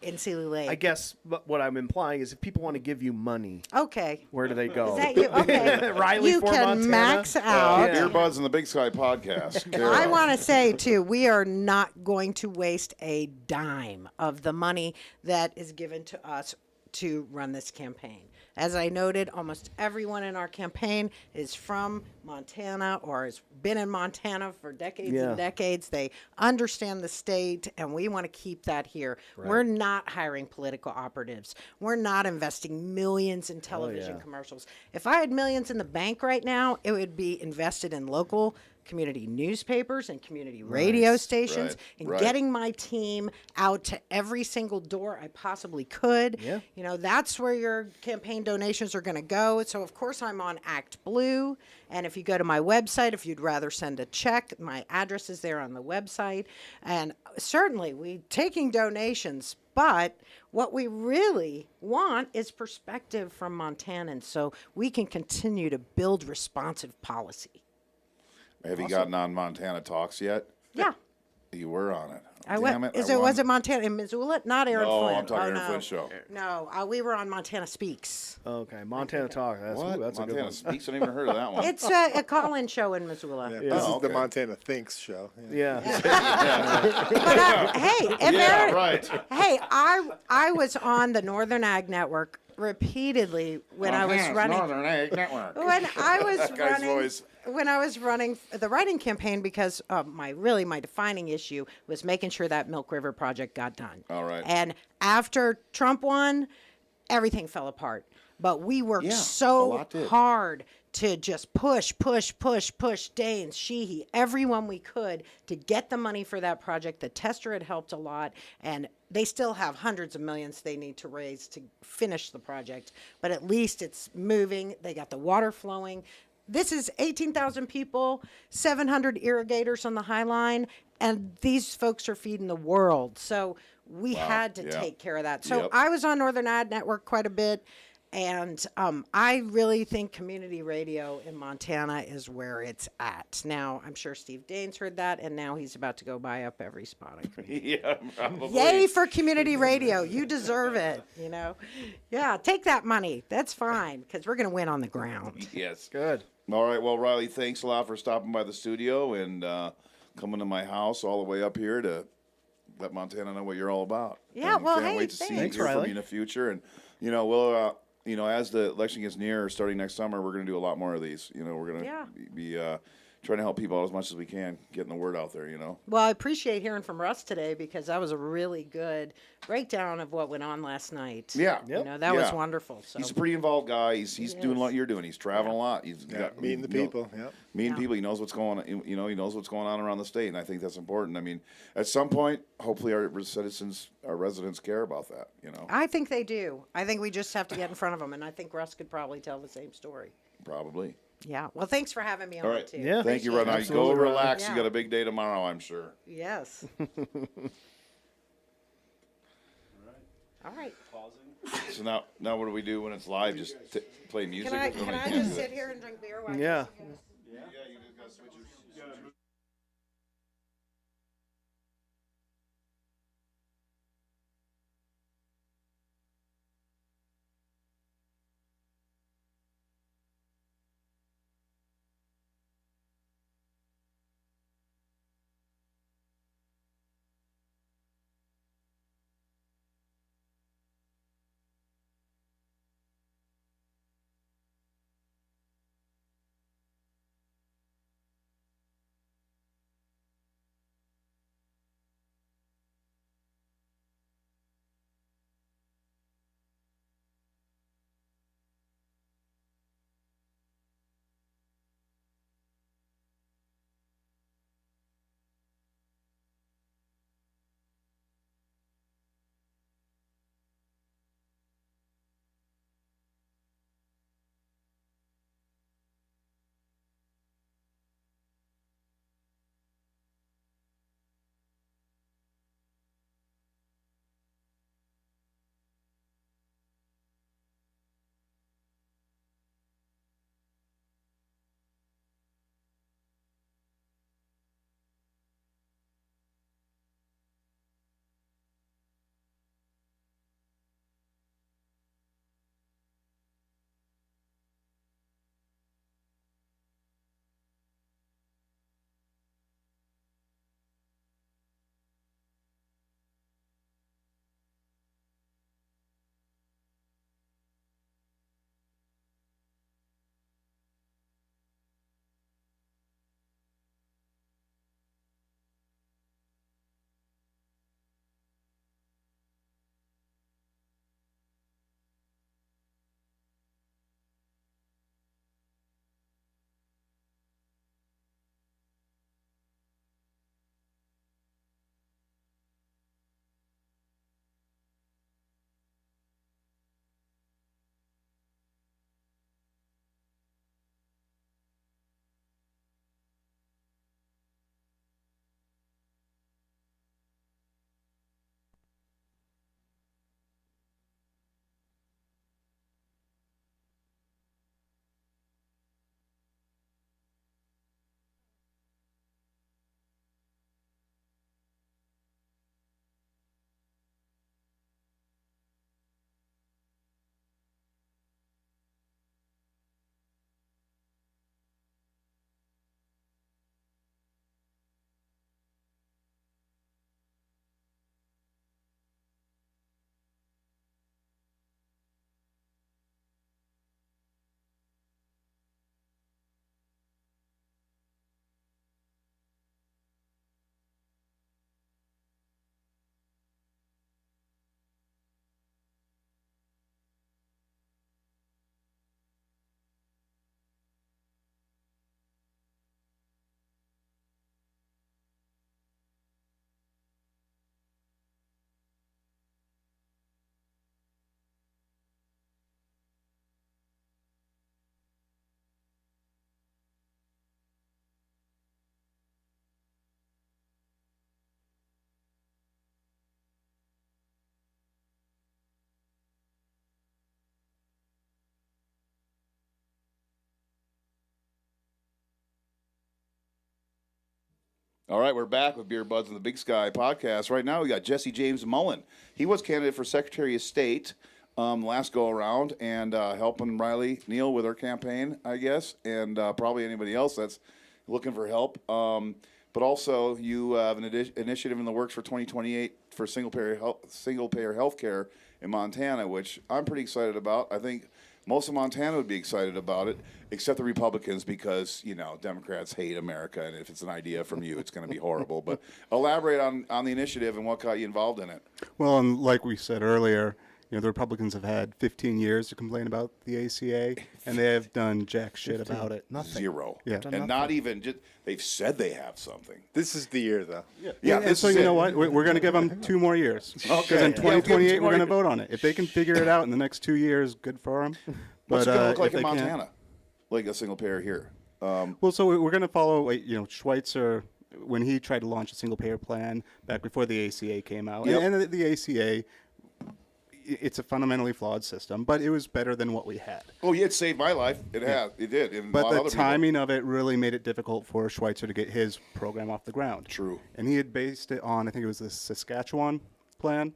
in Sealy Lake. I guess what I'm implying is if people want to give you money, Okay. where do they go? Is that you? Okay. Riley you for can Montana? max out. Earbuds and the Big Sky podcast. I want to say, too, we are not going to waste a dime of the money that is given to us to run this campaign. As I noted, almost everyone in our campaign is from Montana or has been in Montana for decades Yeah. and decades. They understand the state, and we want to keep that here. We're not hiring political operatives. We're not investing millions in television commercials. If I had millions in the bank right now, it would be invested in local community newspapers and community radio stations and getting my team out to every single door I possibly could. Yeah. That's where your campaign donations are going to go. So, of course, I'm on Act Blue. And if you go to my website, if you'd rather send a check, my address is there on the website. And certainly, we're taking donations. But what we really want is perspective from Montanans so we can continue to build responsive policy. Have you gotten on Montana Talks yet? Yeah. You were on it. I Damn went. it. Was it Montana in Missoula? Not Aaron No, Flynn. I'm talking Aaron no. Flynn's show. No, we were on Montana Speaks. Okay, Montana Talk. That's, What? that's a good Montana one. Speaks? I never heard of that one. It's a call-in show in Missoula. Yeah, Yeah. this is Oh, the okay. Montana Thinks show. Yeah. But hey, if Yeah, Aaron, right. hey, I was on the Northern Ag Network repeatedly when I was running. Northern Ag Network. When I was That guy's running, voice. when I was running the writing campaign, because my defining issue was making sure that Milk River project got done. All right. And after Trump won, everything fell apart. But we worked Yeah, a so lot did. hard to just push Daines, Sheehy, everyone we could to get the money for that project. The tester had helped a lot, and they still have hundreds of millions they need to raise to finish the project. But at least it's moving. They got the water flowing. This is 18,000 people, 700 irrigators on the High Line, and these folks are feeding the world. So we had to take care of that. So Yep. I was on Northern Ad Network quite a bit. And I really think community radio in Montana is where it's at. Now, I'm sure Steve Daines heard that, and now he's about to go buy up every spot on community. Yeah, probably. Yay for community radio. You deserve it, Yeah, take that money. That's fine, because we're going to win on the ground. Yes. Good. All right. Well, Riley, thanks a lot for stopping by the studio and coming to my house all the way up here to let Montana know what you're all about. Yeah, And well, can't hey, wait to see thanks. and hear from Riley. you in the future. And, we'll, as the election gets nearer, starting next summer, we're going to do a lot more of these. We're going to be trying to help people out as much as we can, getting the word out there, Well, I appreciate hearing from Russ today, because that was a really good breakdown of what went on last night. Yeah. Yep. That was Yeah. wonderful. So. He's a pretty involved guy. He's doing what you're doing. He's traveling a lot. He's got Meeting the people. Yep. Meeting Yeah. people. He knows what's going on. He knows what's going on around the state, and I think that's important. I mean, at some point, hopefully, our citizens, our residents, care about that. I think they do. I think we just have to get in front of them, and I think Russ could probably tell the same story. Probably. Yeah. Well, thanks for having me on All right. too. Yeah. Thank you, Appreciate Ron. it. Now, go Absolutely, Ron. relax. Yeah. You got a big day tomorrow, I'm sure. Yes. All right. So now, what do we do when it's live? Just play music. Can I or something? can I Can't just do sit that. here and drink beer while Yeah. you guys- Yeah, you just gotta switch your. All right, we're back with Beer Buds and the Big Sky podcast. Right now, we got Jesse James Mullen. He was candidate for Secretary of State last go around, and helping Riley Neal with her campaign, I guess, and probably anybody else that's looking for help. But also, you have an initiative in the works for 2028 for single payer health care in Montana, which I'm pretty excited about. I think most of Montana would be excited about it, except the Republicans, because, Democrats hate America, and if it's an idea from you, it's going to be horrible. But elaborate on the initiative and what got you involved in it. Well, and like we said earlier, the Republicans have had 15 years to complain about the ACA, and they have done jack shit about it. Nothing. Zero. Yeah. And not even just, they've said they have something. This is the year, though. Yeah. And so you know what? We're going to give them 2 more years. Because in 2028, we're going to vote on it. If they can figure it out in the next 2 years, good for them. What's it going to look like if in they Montana? can't- Like a single payer here. Well, so we're going to follow, Schweitzer, when he tried to launch a single payer plan back before the ACA came out. Yep. And the ACA, it's a fundamentally flawed system, but it was better than what we had. Oh, yeah, it saved my life. It has. It did. And a lot But of the other timing of it really made it difficult for Schweitzer to get his program off the ground. True. And he had based it on, I think it was the Saskatchewan plan.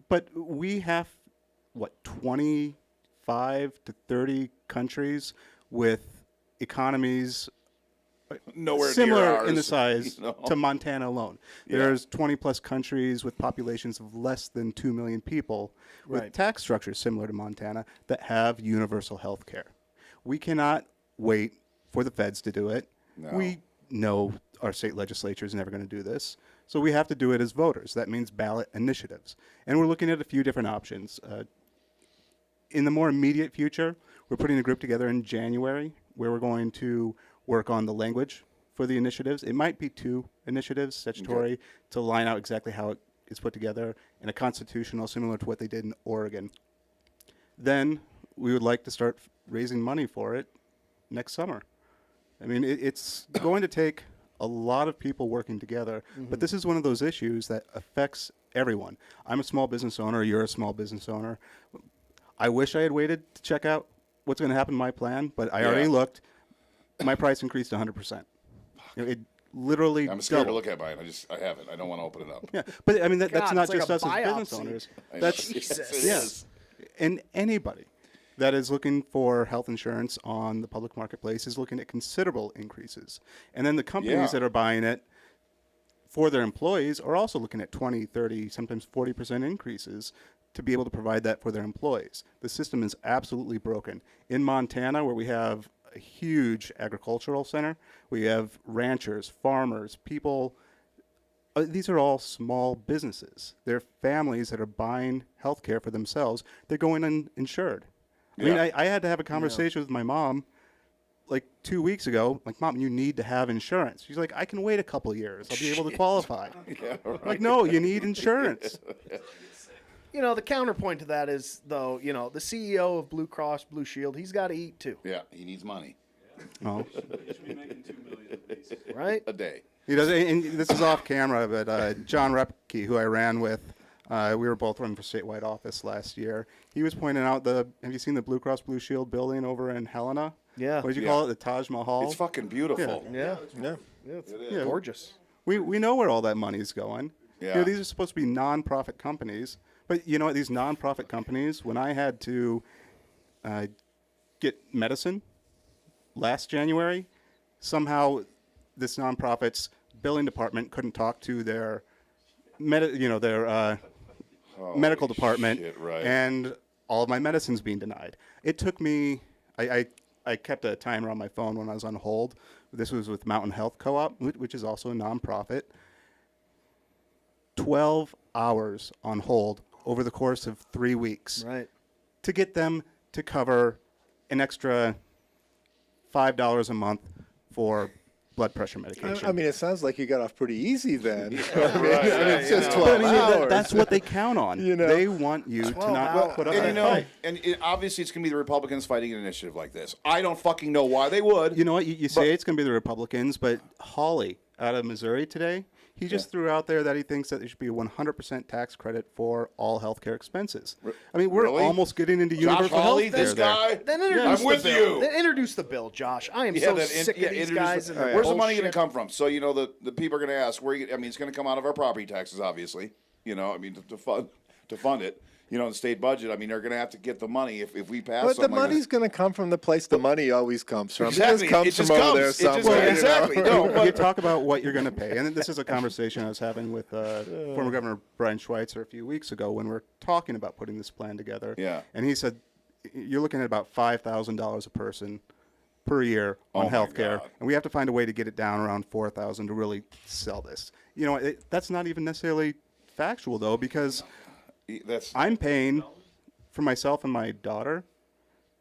But we have, 25 to 30 countries with economies Nowhere similar near ours, in the size you know? to Montana alone. Yeah. There's 20 plus countries with populations of less than 2 million people with Right. tax structures similar to Montana that have universal health care. We cannot wait for the feds to do it. No. We know our state legislature is never going to do this. So we have to do it as voters. That means ballot initiatives. And we're looking at a few different options. In the more immediate future, we're putting a group together in January where we're going to work on the language for the initiatives. It might be 2 initiatives, statutory, to line out exactly how it is put together, and a constitutional similar to what they did in Oregon. Then we would like to start raising money for it next summer. I mean, it's going to take a lot of people working together, but this is one of those issues that affects everyone. I'm a small business owner. You're a small business owner. I wish I had waited to check out what's going to happen in my plan, but I already looked. My price increased 100%. It literally I'm scared to doubled. look at mine. I haven't. I don't want to open it up. Yeah, but I mean that's God, not it's like just a us as business biopsy. owners. I know. That's Yes, it yes, is. and anybody that is looking for health insurance on the public marketplace is looking at considerable increases. And then the companies that are buying it for their employees are also looking at 20, 30, sometimes 40% increases to be able to provide that for their employees. The system is absolutely broken. In Montana, where we have a huge agricultural center, we have ranchers, farmers, people. These are all small businesses. They're families that are buying health care for themselves. They're going uninsured. I mean, I had to have a conversation with my mom like 2 weeks ago. Like, Mom, you need to have insurance. She's like, I can wait a couple years. I'll be able to qualify. Like, no, you need insurance. The counterpoint to that is, though, the CEO of Blue Cross Blue Shield, he's got to eat too, Yeah, he needs money. Oh. right? A day. He does, and this is off camera, but John Repke, who I ran with, we were both running for statewide office last year. He was pointing out have you seen the Blue Cross Blue Shield building over in Helena? Yeah. What did you call it? The Taj Mahal? It's fucking beautiful. Yeah. Yeah. It's Yeah. gorgeous. We know where all that money's going. Yeah. These are supposed to be nonprofit companies. But you know what? These nonprofit companies, when I had to get medicine last January, somehow this nonprofit's billing department couldn't talk to their medical department, shit, right. and all of my medicine's being denied. It took me, I kept a timer on my phone when I was on hold. This was with Mountain Health Co-op, which is also a nonprofit. 12 hours on hold over the course of 3 weeks Right. to get them to cover an extra $5 a month for blood pressure medication. I mean, it sounds like you got off pretty easy then. It's just But 12 I mean, hours. that's what they count on. They want you to 12 not hours. put up And that fight. obviously it's going to be the Republicans fighting an initiative like this. I don't fucking know why they would. You know what? You say it's going to be the Republicans, but Hawley out of Missouri today, He just threw out there that he thinks that there should be a 100% tax credit for all healthcare expenses. I mean, we're Really? almost getting into Josh universal Hawley, health this guy. Then introduce I'm with the bill. you. Then introduce the bill, Josh. I am so sick of these guys. And Where's the money going to bullshit. come from? So the people are going to ask where. It's going to come out of our property taxes, obviously. To fund it. The state budget. They're going to have to get the money if we pass. But the something like money's this. going to come from the place the money always comes from. Exactly. It just comes It just from over comes. there It just- somewhere. exactly. You know? No, You talk about what you're going to pay, and this is a conversation I was having with former Governor Brian Schweitzer a few weeks ago when we were talking about putting this plan together. Yeah. And he said, you're looking at about $5,000 a person per year on Oh, my health care, God. and we have to find a way to get it down around $4,000 to really sell this. That's not even necessarily factual, though, because That's I'm paying for myself and my daughter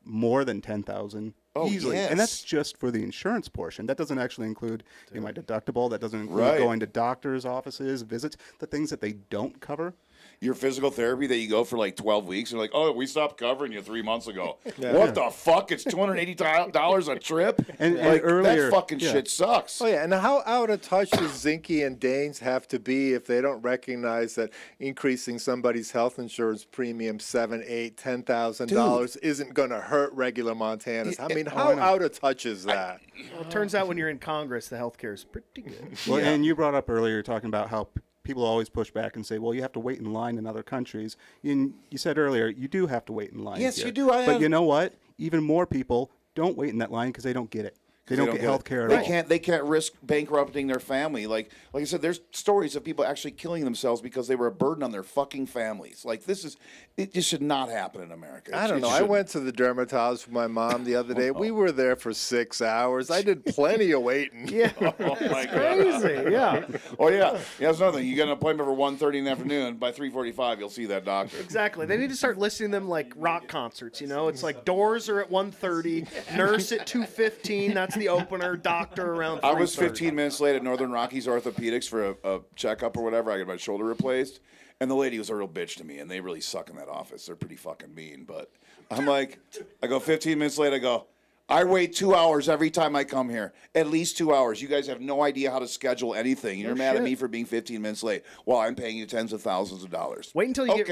more than $10,000 easily, and that's just for the insurance portion. That doesn't actually include my deductible. That doesn't include going to doctors' offices, visits, the things that they don't cover. your physical therapy that you go for like 12 weeks. You're like, oh, we stopped covering you 3 months ago. What the fuck? It's $280 a trip? And Like, earlier, that fucking shit sucks. Oh, yeah, and how out of touch does Zinke and Daines have to be if they don't recognize that increasing somebody's health insurance premium $7,000, $8,000, $10,000 isn't going to hurt regular Montanans? I mean, how out of touch is that? Well, it turns out when you're in Congress, the health care is pretty good. Well, and you brought up earlier talking about how people always push back and say, well, you have to wait in line in other countries. And you said earlier, you do have to wait in line. Yes, here. you do. But you know what? Even more people don't wait in that line because they don't get it. They don't get health care at all. They can't risk bankrupting their family. Like I said, there's stories of people actually killing themselves because they were a burden on their fucking families. Like it just should not happen in America. I don't know. I went to the dermatologist with my mom the other day. We were there for 6 hours. I did plenty of waiting. Yeah, Oh my God. crazy. Yeah, Oh yeah. That's another thing. You get an appointment for 1:30 in the afternoon. By 3:45, you'll see that doctor. exactly. They need to start listing them like rock concerts. You know, it's like doors are at 1:30, nurse at 2:15. That's the opener. Doctor around. I was 3:30. 15 minutes late at Northern Rockies Orthopedics for a checkup or whatever. I got my shoulder replaced, and the lady was a real bitch to me, and they really suck in that office. They're pretty fucking mean, but I'm like, I go 15 minutes late, I go, I wait 2 hours every time I come here. At least 2 hours. You guys have no idea how to schedule anything. You're mad at me for being 15 minutes late. Well, I'm paying you tens of thousands of dollars. Wait until you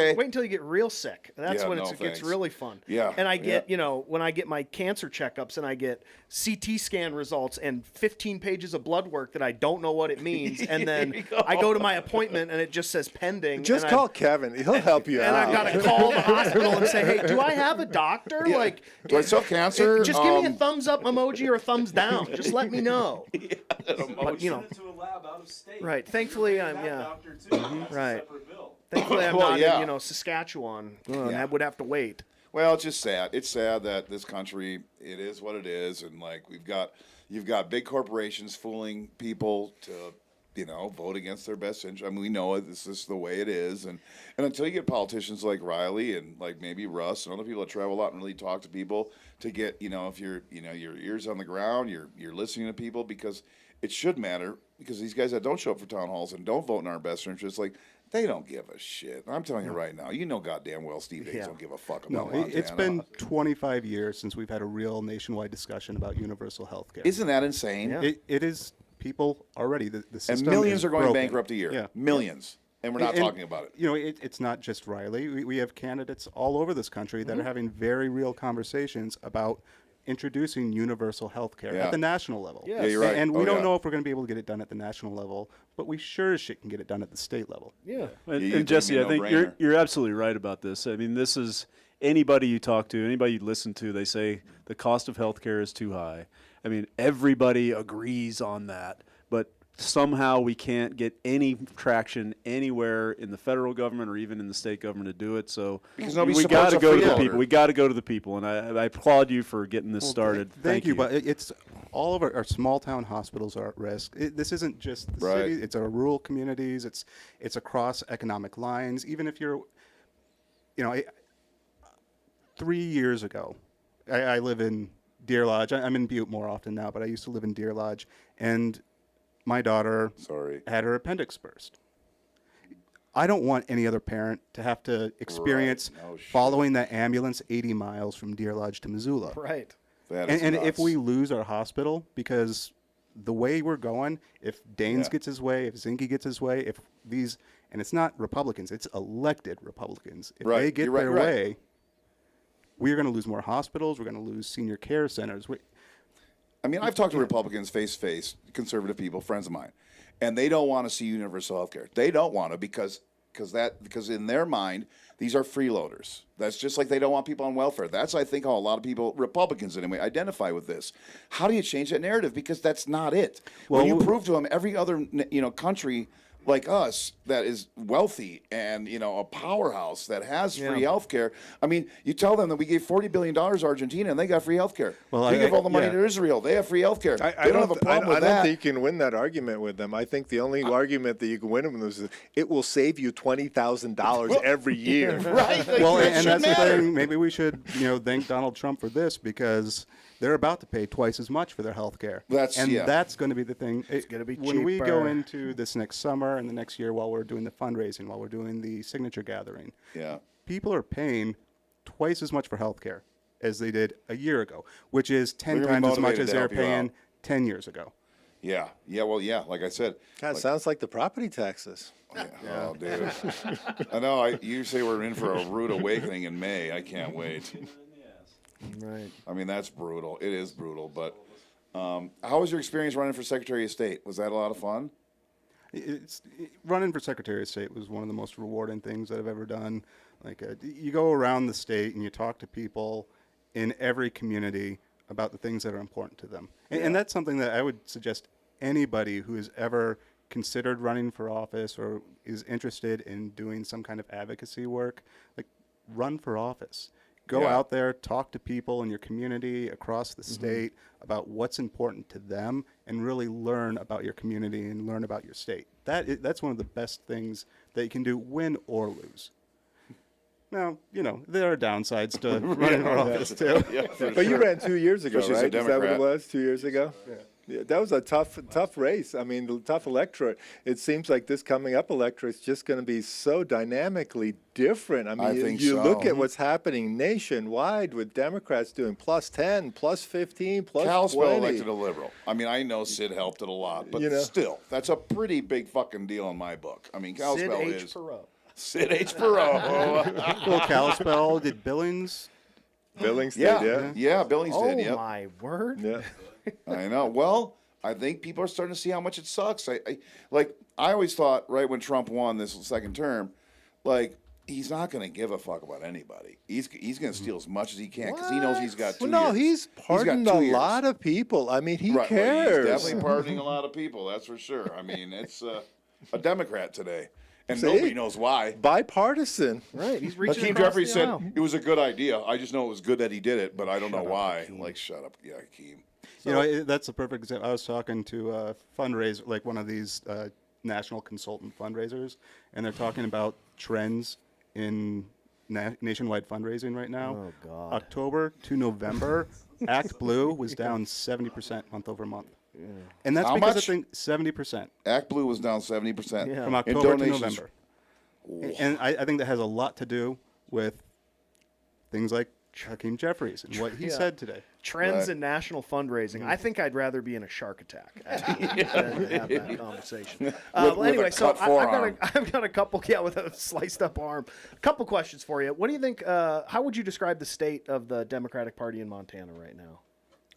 get real sick. That's Yeah, when no, it gets thanks. really fun. Yeah, And I get, yeah. when I get my cancer checkups and I get CT scan results and 15 pages of blood work that I don't know what it means, and then I go to my appointment and it just says pending. Just and call Kevin. He'll help you And out. I've got to call the hospital and say, hey, do I have a doctor? Like, Do I still have cancer? just give me a thumbs up emoji or a thumbs down. Just let me know. But, Send it to a lab out of state. Right. Thankfully, I'm That yeah. doctor too. Right. Separate bill. Thankfully, I'm Well, not yeah. in, Saskatchewan. And I would have to wait. Well, it's just sad. It's sad that this country, it is what it is, and like you've got big corporations fooling people to, vote against their best interest. I mean, we know it. This is the way it is, and until you get politicians like Riley and like maybe Russ and other people that travel a lot and really talk to people to get, if you're, your ears on the ground, you're listening to people, because it should matter, because these guys that don't show up for town halls and don't vote in our best interest, like, they don't give a shit. I'm telling you right now, goddamn well Steve Daines don't give a fuck about No, Montana. it's been 25 years since we've had a real nationwide discussion about universal health care. Isn't that insane? Yeah. It is people already. The And system millions is are going broken. bankrupt a year. Yeah. Millions. And we're not talking about it. It's not just Riley. We have candidates all over this country that are having very real conversations about introducing universal health care Yeah. at the national level. Yeah, you're right. And we Oh, don't yeah. know if we're going to be able to get it done at the national level, but we sure as shit can get it done at the state level. Yeah. And, Yeah, you and Jesse, think I think no-brainer. you're absolutely right about this. I mean, this is anybody you talk to, anybody you listen to, they say the cost of healthcare is too high. I mean, everybody agrees on that, but somehow we can't get any traction anywhere in the federal government or even in the state government to do it. So Because nobody we supports got to a go to the freeloader. people. We got to go to the people, and I applaud you for getting this started. Thank you. But it's all of our small town hospitals are at risk. This isn't just the Right. city. It's our rural communities. It's across economic lines. Even if you're, 3 years ago, I live in Deer Lodge. I'm in Butte more often now, but I used to live in Deer Lodge, and my daughter had her appendix burst. I don't want any other parent to have to experience No shit. following that ambulance 80 miles from Deer Lodge to Missoula. Right. That is And if nuts. we lose our hospital because the way we're going, if Daines gets his way, if Zinke gets his way, if these, and it's not Republicans, it's elected Republicans. If they get their way, we're going to lose more hospitals. We're going to lose senior care centers. I mean, I've talked to Republicans face to face, conservative people, friends of mine, and they don't want to see universal health care. They don't want to because in their mind, these are freeloaders. That's just like they don't want people on welfare. That's, I think, how a lot of people, Republicans anyway, identify with this. How do you change that narrative? Because that's not it. Well, when you prove to them every other country like us that is wealthy and, a powerhouse that has free health care. I mean, you tell them that we gave $40 billion to Argentina and they got free health care. Well, we give all the money to Israel. They have free health care. I don't have a problem with that. I don't think you can win that argument with them. I think the only argument that you can win with them is it will save you $20,000 every year. Right. Well, and that's the thing. Maybe we should, thank Donald Trump for this because they're about to pay twice as much for their health care. That's going to be the thing. It's going to be when cheaper. we go into this next summer and the next year while we're doing the fundraising, while we're doing the signature gathering, people are paying twice as much for health care as they did a year ago, which is 10 times as much as they were paying 10 years ago. Yeah. Well, like I said. God, sounds like the property taxes. Yeah. Oh, David. I know. You say we're in for a rude awakening in May. I can't wait. Right. I mean, that's brutal. It is brutal. But how was your experience running for Secretary of State? Was that a lot of fun? Running for Secretary of State was one of the most rewarding things that I've ever done. You go around the state and you talk to people in every community about the things that are important to them. And that's something that I would suggest anybody who has ever considered running for office or is interested in doing some kind of advocacy work, run for office. Go out there, talk to people in your community across the state about what's important to them and really learn about your community and learn about your state. That's one of the best things that you can do, win or lose. Now, there are downsides to running for office, too. But you ran 2 years ago, Especially right? Is that what it was, 2 years ago? Yeah, that was a tough race. I mean, the tough electorate. It seems like this coming up electorate is just going to be so dynamically different. I mean, you look at what's happening nationwide with Democrats doing plus 10, plus 15, plus 20. Kalispell elected a liberal. I mean, I know Sid helped it a lot, but still, that's a pretty big fucking deal in my book. I mean, Kalispell is... Sid H. Perot. Well, Kalispell did Billings. Billings did, yeah, Billings did. Oh my word! Yeah. I know. Well, I think people are starting to see how much it sucks. I always thought, right when Trump won this second term, he's not going to give a fuck about anybody. He's going to steal as much as he can because he knows he's got 2 years. No, he's pardoning a lot of people. I mean, he cares. He's definitely pardoning a lot of people. That's for sure. I mean, it's a Democrat today. And nobody knows why. Bipartisan. Right. He's reaching Hakeem Jeffries said it was a good idea. I just know it was good that he did it, but I don't know why. Shut up. Yeah, Hakeem. That's a perfect example. I was talking to a fundraiser, one of these national consultant fundraisers, and they're talking about trends in nationwide fundraising right now. Oh, God. October to November, Act Blue was down 70% month over month. Yeah. And that's because I think 70%. Act Blue was down 70% from October to November. And I think that has a lot to do with things like Hakeem Jeffries and what he said today. Trends in national fundraising. I think I'd rather be in a shark attack than have that conversation. Anyway, so I've got a couple, with a sliced up arm. A couple questions for you. What do you think, how would you describe the state of the Democratic Party in Montana right now?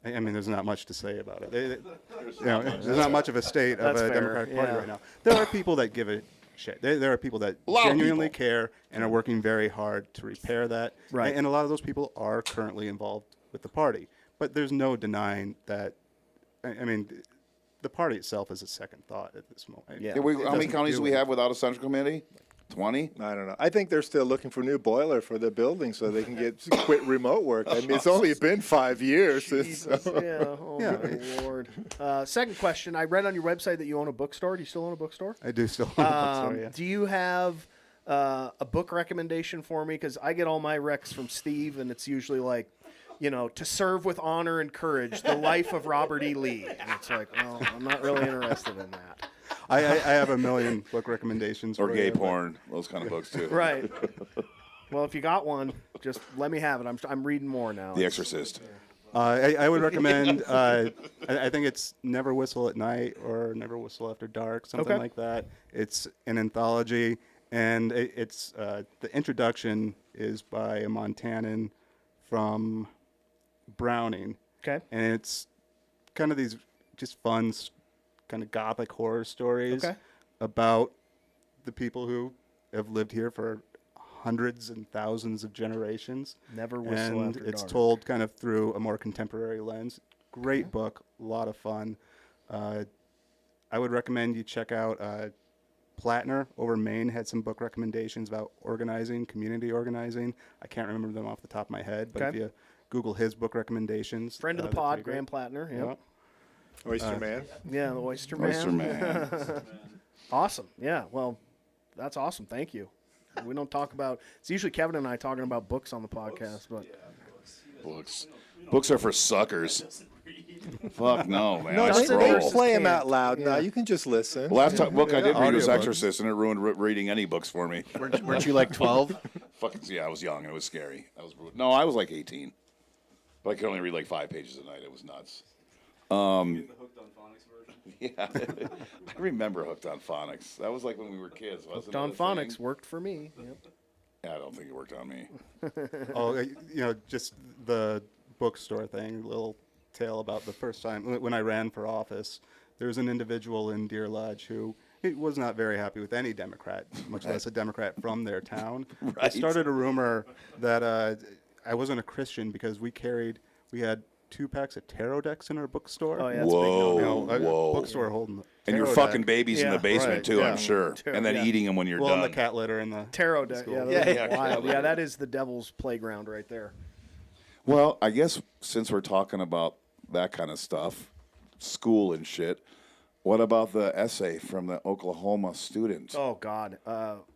I mean, there's not much to say about it. There's not much of a state of a Democratic Party right now. There are people that give a shit. There are people that genuinely care and are working very hard to repair that. Right. And a lot of those people are currently involved with the party. But there's no denying that, I mean, the party itself is a second thought at this moment. Yeah. How many counties do we have without a central committee? 20? I don't know. I think they're still looking for a new boiler for the building so they can quit remote work. I mean, it's only been 5 years. Jesus, my Lord. Second question. I read on your website that you own a bookstore. Do you still own a bookstore? I do still own a bookstore, yeah. Do you have a book recommendation for me? Because I get all my recs from Steve, and it's usually To Serve with Honor and Courage, The Life of Robert E. Lee. And it's well, I'm not really interested in that. I have a million book recommendations. Or gay porn, those kind of books too. Right. Well, if you got one, just let me have it. I'm reading more now. The Exorcist. I would recommend. I think it's Never Whistle at Night or Never Whistle After Dark, something like that. It's an anthology, and it's the introduction is by a Montanan from Browning. Okay. And it's kind of these just fun, kind of gothic horror stories about the people who have lived here for hundreds and thousands of generations. Never Whistle and After it's Dark. told kind of through a more contemporary lens. Great book, a lot of fun. I would recommend you check out Plattner over Maine had some book recommendations about organizing, community organizing. I can't remember them off the top of my head, but if you Google his book recommendations. Friend of the pod, Graham Plattner. Yep. Oyster Man. Yeah, the Oyster Man. Oyster Man. Awesome. Yeah, well, that's awesome. Thank you. We don't talk about. It's usually Kevin and I talking about books on the podcast, but Books are for suckers. Fuck no, man. No, I they scroll. play them out loud now. You can just listen. Last book I did read was Audiobooks. Exorcist, and it ruined reading any books for me. Weren't you like 12? Fucking yeah, I was young. It was scary. No, I was like 18, but I could only read like 5 pages a night. It was nuts. Yeah, I remember Hooked on Phonics. That was like when we were kids, wasn't it? Hooked on Phonics worked for me. Yep. Yeah, I don't think it worked on me. Just the bookstore thing, a little tale about the first time when I ran for office. There was an individual in Deer Lodge who was not very happy with any Democrat, much less a Democrat from their town. I started a rumor that I wasn't a Christian because we had 2 packs of tarot decks in our bookstore. Oh, yeah, Whoa. Bookstore holding And you're tarot fucking deck. babies in the basement too, I'm sure. Tarot, and then eating them when you're Well, done. and the cat litter and the Tarot deck. Yeah, those are wild. Yeah, that is the devil's playground right there. Well, I guess since we're talking about that kind of stuff, school and shit, what about the essay from the Oklahoma student? Oh God.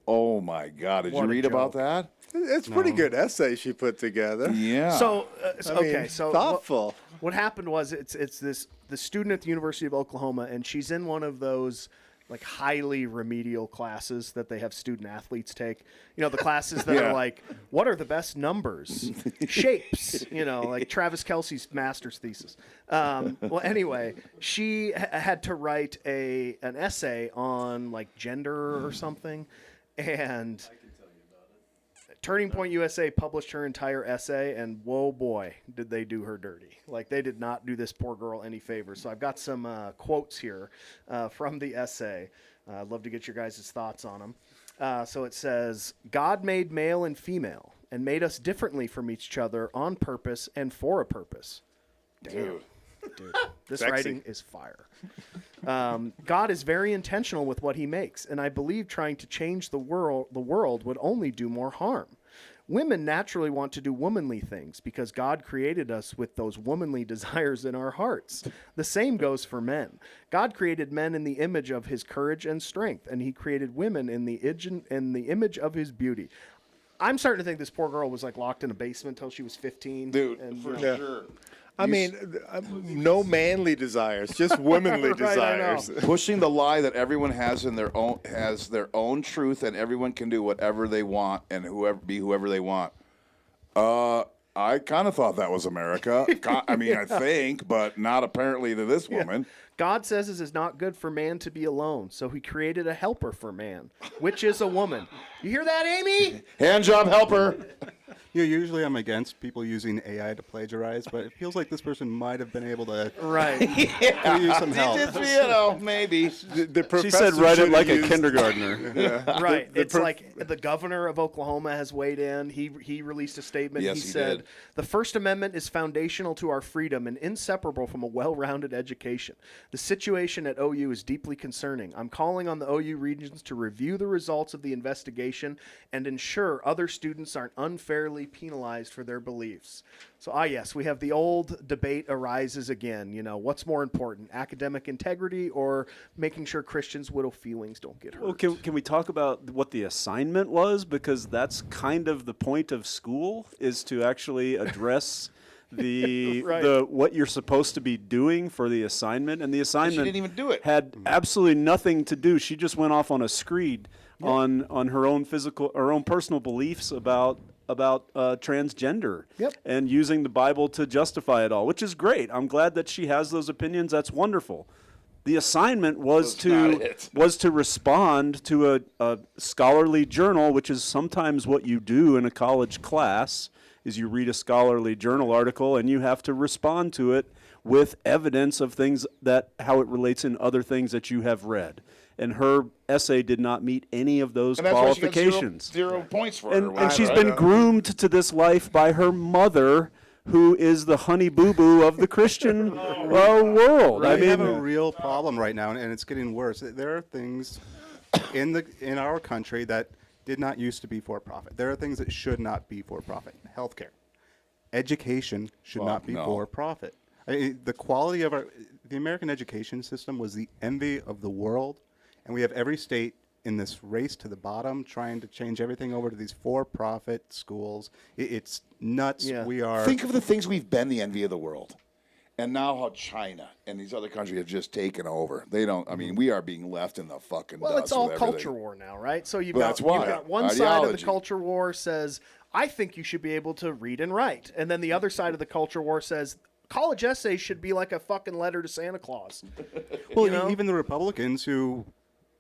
Oh my God! Did you What a read about joke. that? It's a pretty good essay she put together. Yeah. So I mean, thoughtful. What happened was it's the student at the University of Oklahoma, and she's in one of those like highly remedial classes that they have student athletes take. You know, the classes that are like, what are the best numbers? Shapes, like Travis Kelce's master's thesis. Well, anyway, she had to write an essay on like gender or something, and Turning Point USA published her entire essay, and whoa boy, did they do her dirty. Like, they did not do this poor girl any favors. So I've got some quotes here from the essay. I'd love to get your guys' thoughts on them. So it says, God made male and female and made us differently from each other on purpose and for a purpose. Damn. Dude, this Sexy. writing is fire. God is very intentional with what he makes, and I believe trying to change the world would only do more harm. Women naturally want to do womanly things because God created us with those womanly desires in our hearts. The same goes for men. God created men in the image of his courage and strength, and he created women in the image of his beauty. I'm starting to think this poor girl was like locked in a basement until she was 15. Dude, and, for Yeah. sure. I mean, no manly desires, just womanly Right, I know. desires. Pushing the lie that everyone has their own truth, and everyone can do whatever they want and whoever they want. I kind of thought that was America. I mean, I think, but not apparently to this woman. God says it is not good for man to be alone, so he created a helper for man, which is a woman. You hear that, Amy? Hand job helper. Usually I'm against people using AI to plagiarize, but it feels like this person might have been able to Right. use some help. Maybe. The She said, "Write it professor like a should've used- kindergartner." Right. It's like the governor of Oklahoma has weighed in. He released a statement. Yes, he he said, did. "The First Amendment is foundational to our freedom and inseparable from a well-rounded education. The situation at OU is deeply concerning. I'm calling on the OU regents to review the results of the investigation and ensure other students aren't unfairly penalized for their beliefs." So, yes, we have the old debate arises again. What's more important, academic integrity or making sure Christians' widow feelings don't get hurt? Well, can we talk about what the assignment was? Because that's kind of the point of school, is to actually address the what you're supposed to be doing for the assignment. And the assignment didn't even do it. had absolutely nothing to do. She just went off on a screed on her own personal beliefs about transgender Yep. and using the Bible to justify it all, which is great. I'm glad that she has those opinions. That's wonderful. The assignment was to respond to a scholarly journal, which is sometimes what you do in a college class, is you read a scholarly journal article and you have to respond to it with evidence of things how it relates in other things that you have read. And her essay did not meet any of those qualifications. She got zero points for and, her. And she's been groomed to this life by her mother, who is the honey boo boo of the Christian world. I mean, we have a real problem right now, and it's getting worse. There are things in our country that did not used to be for profit. There are things that should not be for profit. Healthcare, education should not be for profit. The quality of the American education system was the envy of the world, and we have every state in this race to the bottom trying to change everything over to these for-profit schools. It's nuts. Yeah. We are. Think of the things we've been the envy of the world. And now how China and these other countries have just taken over. They don't, I mean, we are being left in the fucking Well, dust it's all with culture everything. war now, right? So you've Well, got one side of the Ideology. culture war says, I think you should be able to read and write. And then the other side of the culture war says, college essays should be like a fucking letter to Santa Claus. Well, even the Republicans who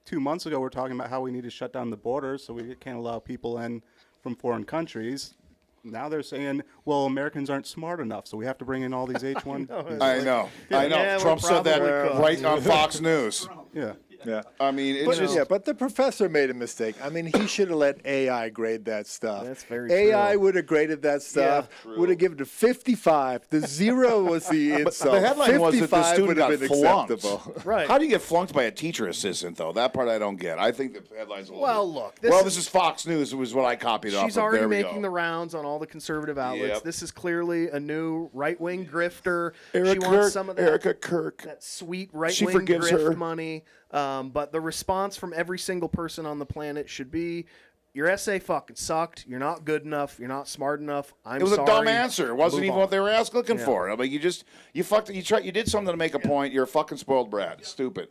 2 months ago were talking about how we need to shut down the borders so we can't allow people in from foreign countries. Now they're saying, well, Americans aren't smart enough, so we have to bring in all these H1. I know. Yeah, Trump said that probably right on Fox News. Yeah. Yeah. I mean, it's just... Yeah, but the professor made a mistake. I mean, he should have let AI grade that stuff. That's very AI true. would have graded that stuff, would have given it a 55. The 0 was the insult. the headline was that the 55 student would have got been flunked. acceptable. Right. How do you get flunked by a teacher assistant, though? That part I don't get. I think the headline's a little Well, bit- look, this is Fox News. It was what I copied off She's of. already There we making go. the rounds on all the conservative outlets. Yep. This is clearly a new right-wing grifter. She Erica wants Kirk, some of that, Erica Kirk. that sweet She right-wing forgives grift her. money. But the response from every single person on the planet should be, your essay fucking sucked. You're not good enough. You're not smart enough. I'm It was sorry. a dumb answer. It wasn't Move even on. what they were looking for. I mean, you did something to make a point. You're a fucking spoiled brat. It's stupid.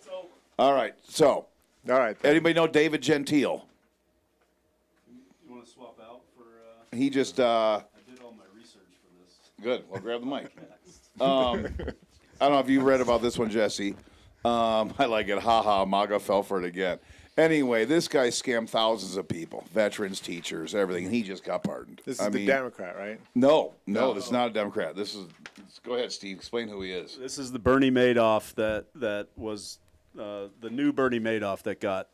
All right. So, All right. anybody know David Gentile? You want to swap out for? He just I did all my research for this. good. Well, grab the mic. I don't know if you read about this one, Jesse. I like it. Ha ha. MAGA fell for it again. Anyway, this guy scammed thousands of people, veterans, teachers, everything, and he just got pardoned. This is the Democrat, right? No, this is not a Democrat. This is. Go ahead, Steve. Explain who he is. This is the Bernie Madoff that was the new Bernie Madoff that got.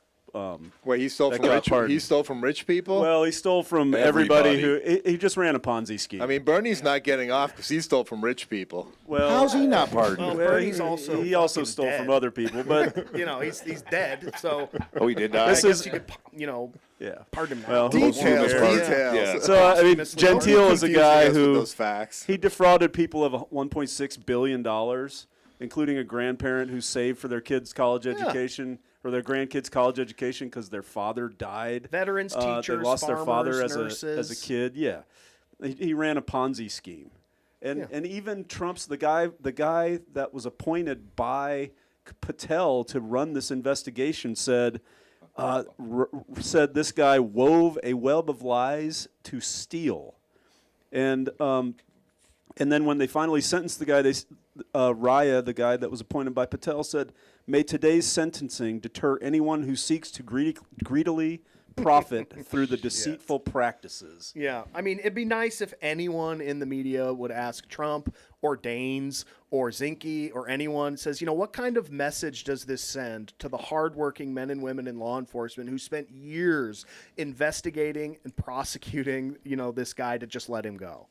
Wait, he stole That from got rich. pardoned. He stole from rich people. Well, he stole from everybody Everybody. who he just ran a Ponzi scheme. I mean, Bernie's not getting off because he stole from rich people. well, How's he not pardoned? well, Bernie's he also he also fucking stole dead. from other people, but You know, he's dead. So Oh, he did die. This I is- guess you could, yeah. pardon him now. Well, Details, Yeah. details. So I mean, Gentile is a guy Confusing us with who those facts. he defrauded people of $1.6 billion, including a grandparent who saved for their kids' college education or their grandkids' college education because their father died. Veterans, They teachers, lost their father farmers, as a kid. Yeah, he ran a Ponzi scheme, and even Trump's the guy that was appointed by Patel to run this investigation said this guy wove a web of lies to steal, and then when they finally sentenced the guy, Raya, the guy that was appointed by Patel, said, "May today's sentencing deter anyone who seeks to greedily profit through the deceitful practices." Yeah, I mean, it'd be nice if anyone in the media would ask Trump or Daines or Zinke or anyone says, what kind of message does this send to the hardworking men and women in law enforcement who spent years investigating and prosecuting, this guy to just let him go?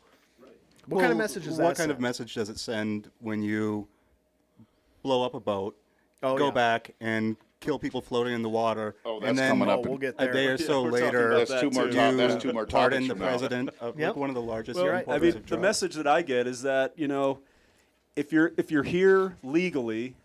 What kind of message does that What kind of send? message does it send when you blow up a boat, Oh, go yeah. back and kill people floating in the water, Oh, that's and then coming up. We'll get a there. day or so we're talking later, about That's two more. too. That's two more pardon topics the from now. president of Yep. one of the largest Well, supporters I mean, of the Trump. message that I get is that if you're here legally,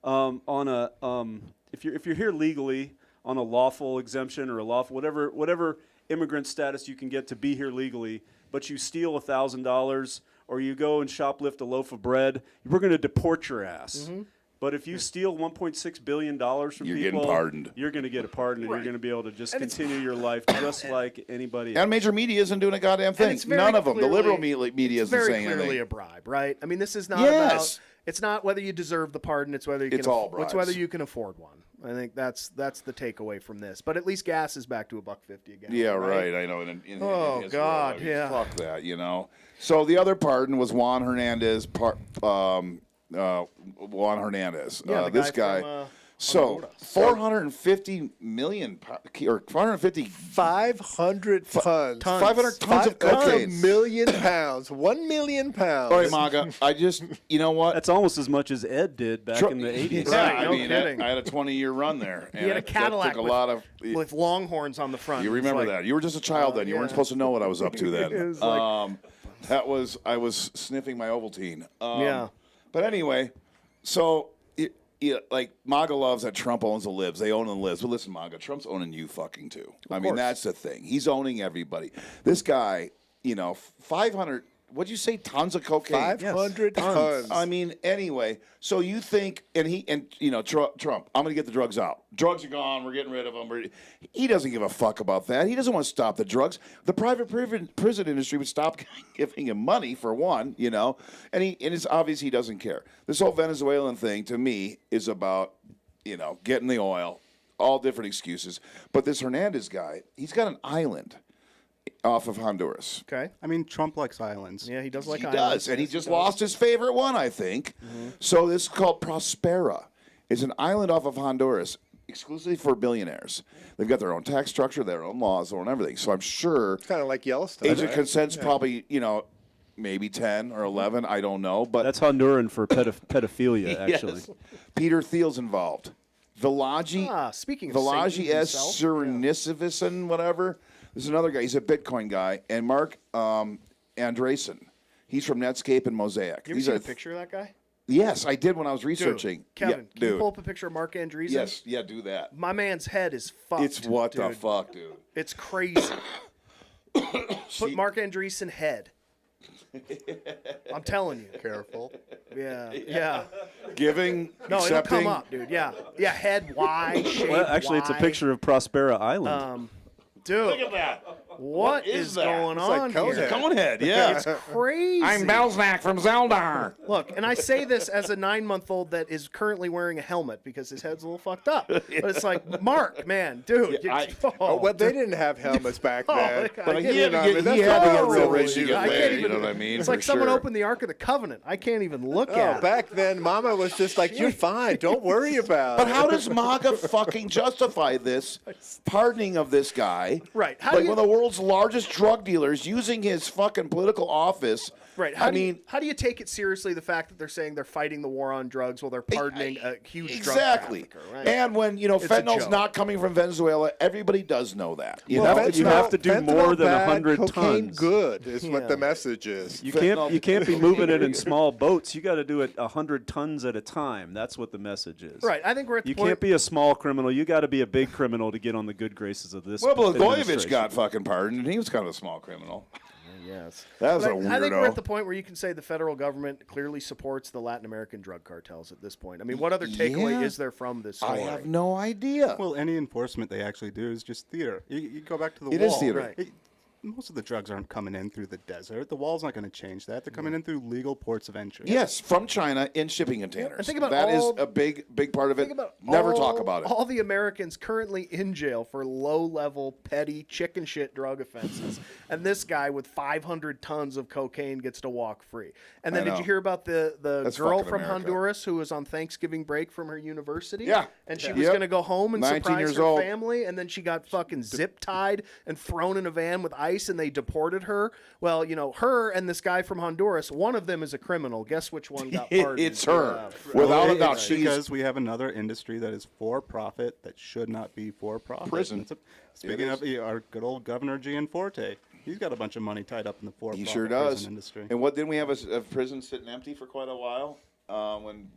if you're here legally on a lawful exemption or a lawful whatever immigrant status you can get to be here legally, but you steal $1,000 or you go and shoplift a loaf of bread, we're going to deport your ass. But if you steal $1.6 billion from You're people, getting pardoned. you're going to get a pardon, and you're going to be able to just continue your life just like anybody else. And major media isn't doing a goddamn thing. None of them. The liberal media isn't saying anything. Very clearly a bribe, right? I mean, this is not Yes. about. It's not whether you deserve the pardon. It's whether you It's can. all It's whether bribes. you can afford one. I think that's the takeaway from this. But at least gas is back to $1.50 again. Yeah, right. I know. In Oh, his God, world, I mean, yeah. Fuck that, you know. So the other pardon was Juan Hernandez. Juan Hernandez. Yeah, the this guy guy. from, So Honduras. 450 million or 450 500 tons. 500 tons of cocaine. 1,000,000 pounds. 1 million pounds. All right, MAGA. I just, you know what? That's almost as much as Ed did back in the 80s. Right. Right, no I mean, kidding. I had a 20-year run there. He had a that Cadillac took a lot of. with Longhorns on the front. You It's remember like- that? You were just a child then. You weren't yeah. supposed to know what I was up to then. It was like- I was sniffing my Ovaltine. Yeah. But anyway, so like MAGA loves that Trump owns the libs. They own the libs. But listen, MAGA, Trump's owning you fucking too. I mean, course. that's the thing. He's owning everybody. This guy, 500. What'd you say? Tons of cocaine. 500 tons. I mean, anyway. So you think, Trump, I'm going to get the drugs out. Drugs are gone. We're getting rid of them. He doesn't give a fuck about that. He doesn't want to stop the drugs. The private prison industry would stop giving him money for one, and it's obvious he doesn't care. This whole Venezuelan thing to me is about, getting the oil, all different excuses. But this Hernandez guy, he's got an island off of Honduras. Okay. I mean, Trump likes islands. Yeah, he does like He islands. does, and he Yes, just does. lost his favorite one, I think. So this is called Prospera. It's an island off of Honduras, exclusively for billionaires. They've got their own tax structure, their own laws, their own everything. So I'm sure It's kind of like Yellowstone. age of right? consent's probably, maybe 10 or 11. I don't know. But That's Honduran for pedophilia, actually. Yes. Peter Thiel's involved. Villaji, Speaking of Villaji Satan S. himself, Cernicivisan, whatever. There's another guy. He's a Bitcoin guy. And Mark Andreessen. He's from Netscape and Mosaic. You ever These seen are a picture of that guy? Yes, I did when I was researching. Kevin, Yeah, can you dude. pull up a picture of Mark Andreessen? Yes, yeah, do that. My man's head is fucked. It's what the dude. fuck, dude. It's crazy. Put Mark Andreessen head. I'm telling you. Careful. Yeah. Giving, No, it'll accepting. come up, dude. Yeah. Head Y, shape Well, actually, it's a Y. picture of Prospera Island. Dude, Look at that. what is is that? going It's like on Conehead. here? Conehead, yeah. It's crazy. I'm Belznak from Zeldar. Look, and I say this as a 9-month-old that is currently wearing a helmet because his head's a little fucked up. But it's like, Mark, man, dude. Yeah, Well, they didn't have helmets back then. I But get he it. had to get, that's he had to get horrible. real rich to I get can't laid, you even- know what I mean? It's For like someone sure. opened the Ark of the Covenant. I can't even look Oh, at it. back then, Mama was just like, "You're fine. Don't worry about But it." how does MAGA fucking justify this pardoning of this guy? Right. How Like do you- one of the world's largest drug dealers using his fucking political office. Right. How do you take it seriously, the fact that they're saying they're fighting the war on drugs while they're pardoning a huge exactly. drug trafficker, right? And when a fentanyl's joke. not coming from Venezuela, everybody does know that. You Well, know? you have to do fentanyl more than bad, 100 cocaine tons. good is Yeah. what the message is. You can't be moving it in small boats. You got to do it 100 tons at a time. That's what the message is. Right. I think we're at the You point. can't be a small criminal. You got to be a big criminal to get on the good graces of this. Well, Blagojevich administration. got fucking pardoned, and he was kind of a small criminal. Yes. That was But a weirdo. I think we're at the point where you can say the federal government clearly supports the Latin American drug cartels at this point. I mean, what other takeaway Yeah. is there from this I story? have no idea. Well, any enforcement they actually do is just theater. You go back to the It wall. is theater. Right. Most of the drugs aren't coming in through the desert. The wall's not going to change that. They're coming in through legal ports of entry. Yes, from China in shipping containers. And think about that is all- a big part of it. Think about Never all- talk about it. All the Americans currently in jail for low-level, petty, chicken shit drug offenses, and this guy with 500 tons of cocaine gets to walk free. And then I did know. you hear about the That's girl fucking from America. Honduras who was on Thanksgiving break from her university? Yeah. And she Yeah. was Yep. going to go home and 19 surprise years her old. family, and then she got fucking zip-tied and thrown in a van with ice, and they deported her. Well, her and this guy from Honduras, one of them is a criminal. Guess which one got pardoned? It's her. Yeah. Without a It's doubt, she's because we have another industry that is for profit that should not be for profit. Prison. Speaking It of our good old Governor Gianforte, he's got a bunch of money tied up in the for-profit he sure prison does. industry. And what didn't we have a prison sitting empty for quite a while when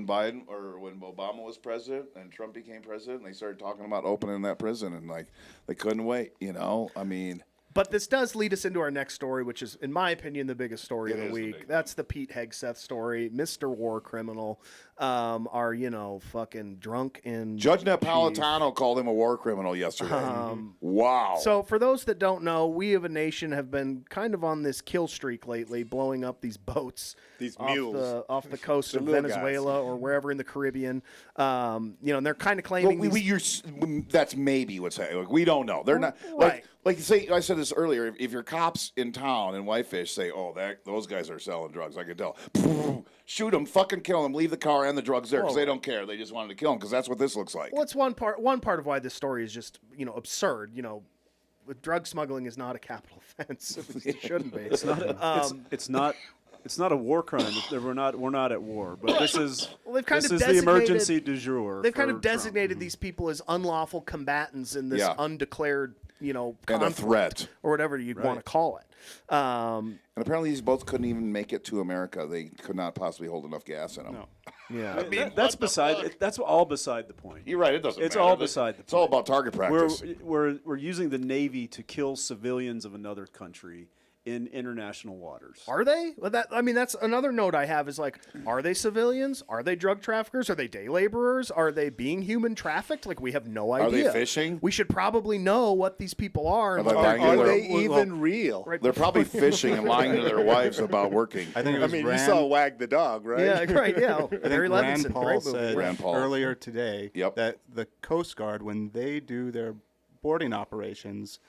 Biden or when Obama was president and Trump became president? And they started talking about opening that prison, and like they couldn't wait. I mean. But this does lead us into our next story, which is, in my opinion, the biggest story of the week. That's the Pete Hegseth story, Mr. War Criminal. Our, fucking drunk and Judge Napolitano called him a war criminal yesterday. Wow. So for those that don't know, we of a nation have been kind of on this kill streak lately, blowing up these boats, these mules off the coast of little Venezuela guys. or wherever in the Caribbean. And they're kind of claiming that's maybe what's happening. Like, we don't know. They're not right. Like say I said this earlier. If your cops in town in Whitefish say, "Oh, those guys are selling drugs," I can tell. Shoot them, fucking kill them, leave the car and the drugs there because they don't care. They just wanted to kill them because that's what this looks like. Well, it's one part of why this story is just absurd. With drug smuggling is not a capital offense. It shouldn't be. It's not. It's not a war crime. We're not at war, but this is the emergency du jour. They've kind of designated these people as unlawful combatants in this undeclared, conflict and a threat or whatever you'd want to call it. And apparently, these boats couldn't even make it to America. They could not possibly hold enough gas in them. No. Yeah, that's all beside the point. You're right. It doesn't. It's matter. all beside the point. It's all about target practice. We're using the Navy to kill civilians of another country in international waters. Are they? Well, that's another note I have is like, are they civilians? Are they drug traffickers? Are they day laborers? Are they being human trafficked? Like, we have no idea. Are they fishing? We should probably know what these people are. And Are they even real? Right. They're probably fishing and lying to their wives about working. I think it was you saw Wag the Dog, right? Yeah, right. Yeah, I think Rand Paul said Rand Paul. earlier today that the Coast Guard, when they do their boarding operations,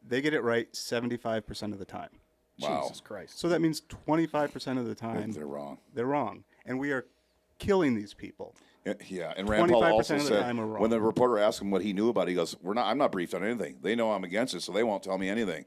they get it right 75% of the time. Wow. Jesus Christ. So that means 25% of the time they're wrong. They're wrong, and we are killing these people. Yeah, and Rand Paul also of the said time are wrong. when the reporter asked him what he knew about it, he goes, I'm not briefed on anything. They know I'm against it, so they won't tell me anything."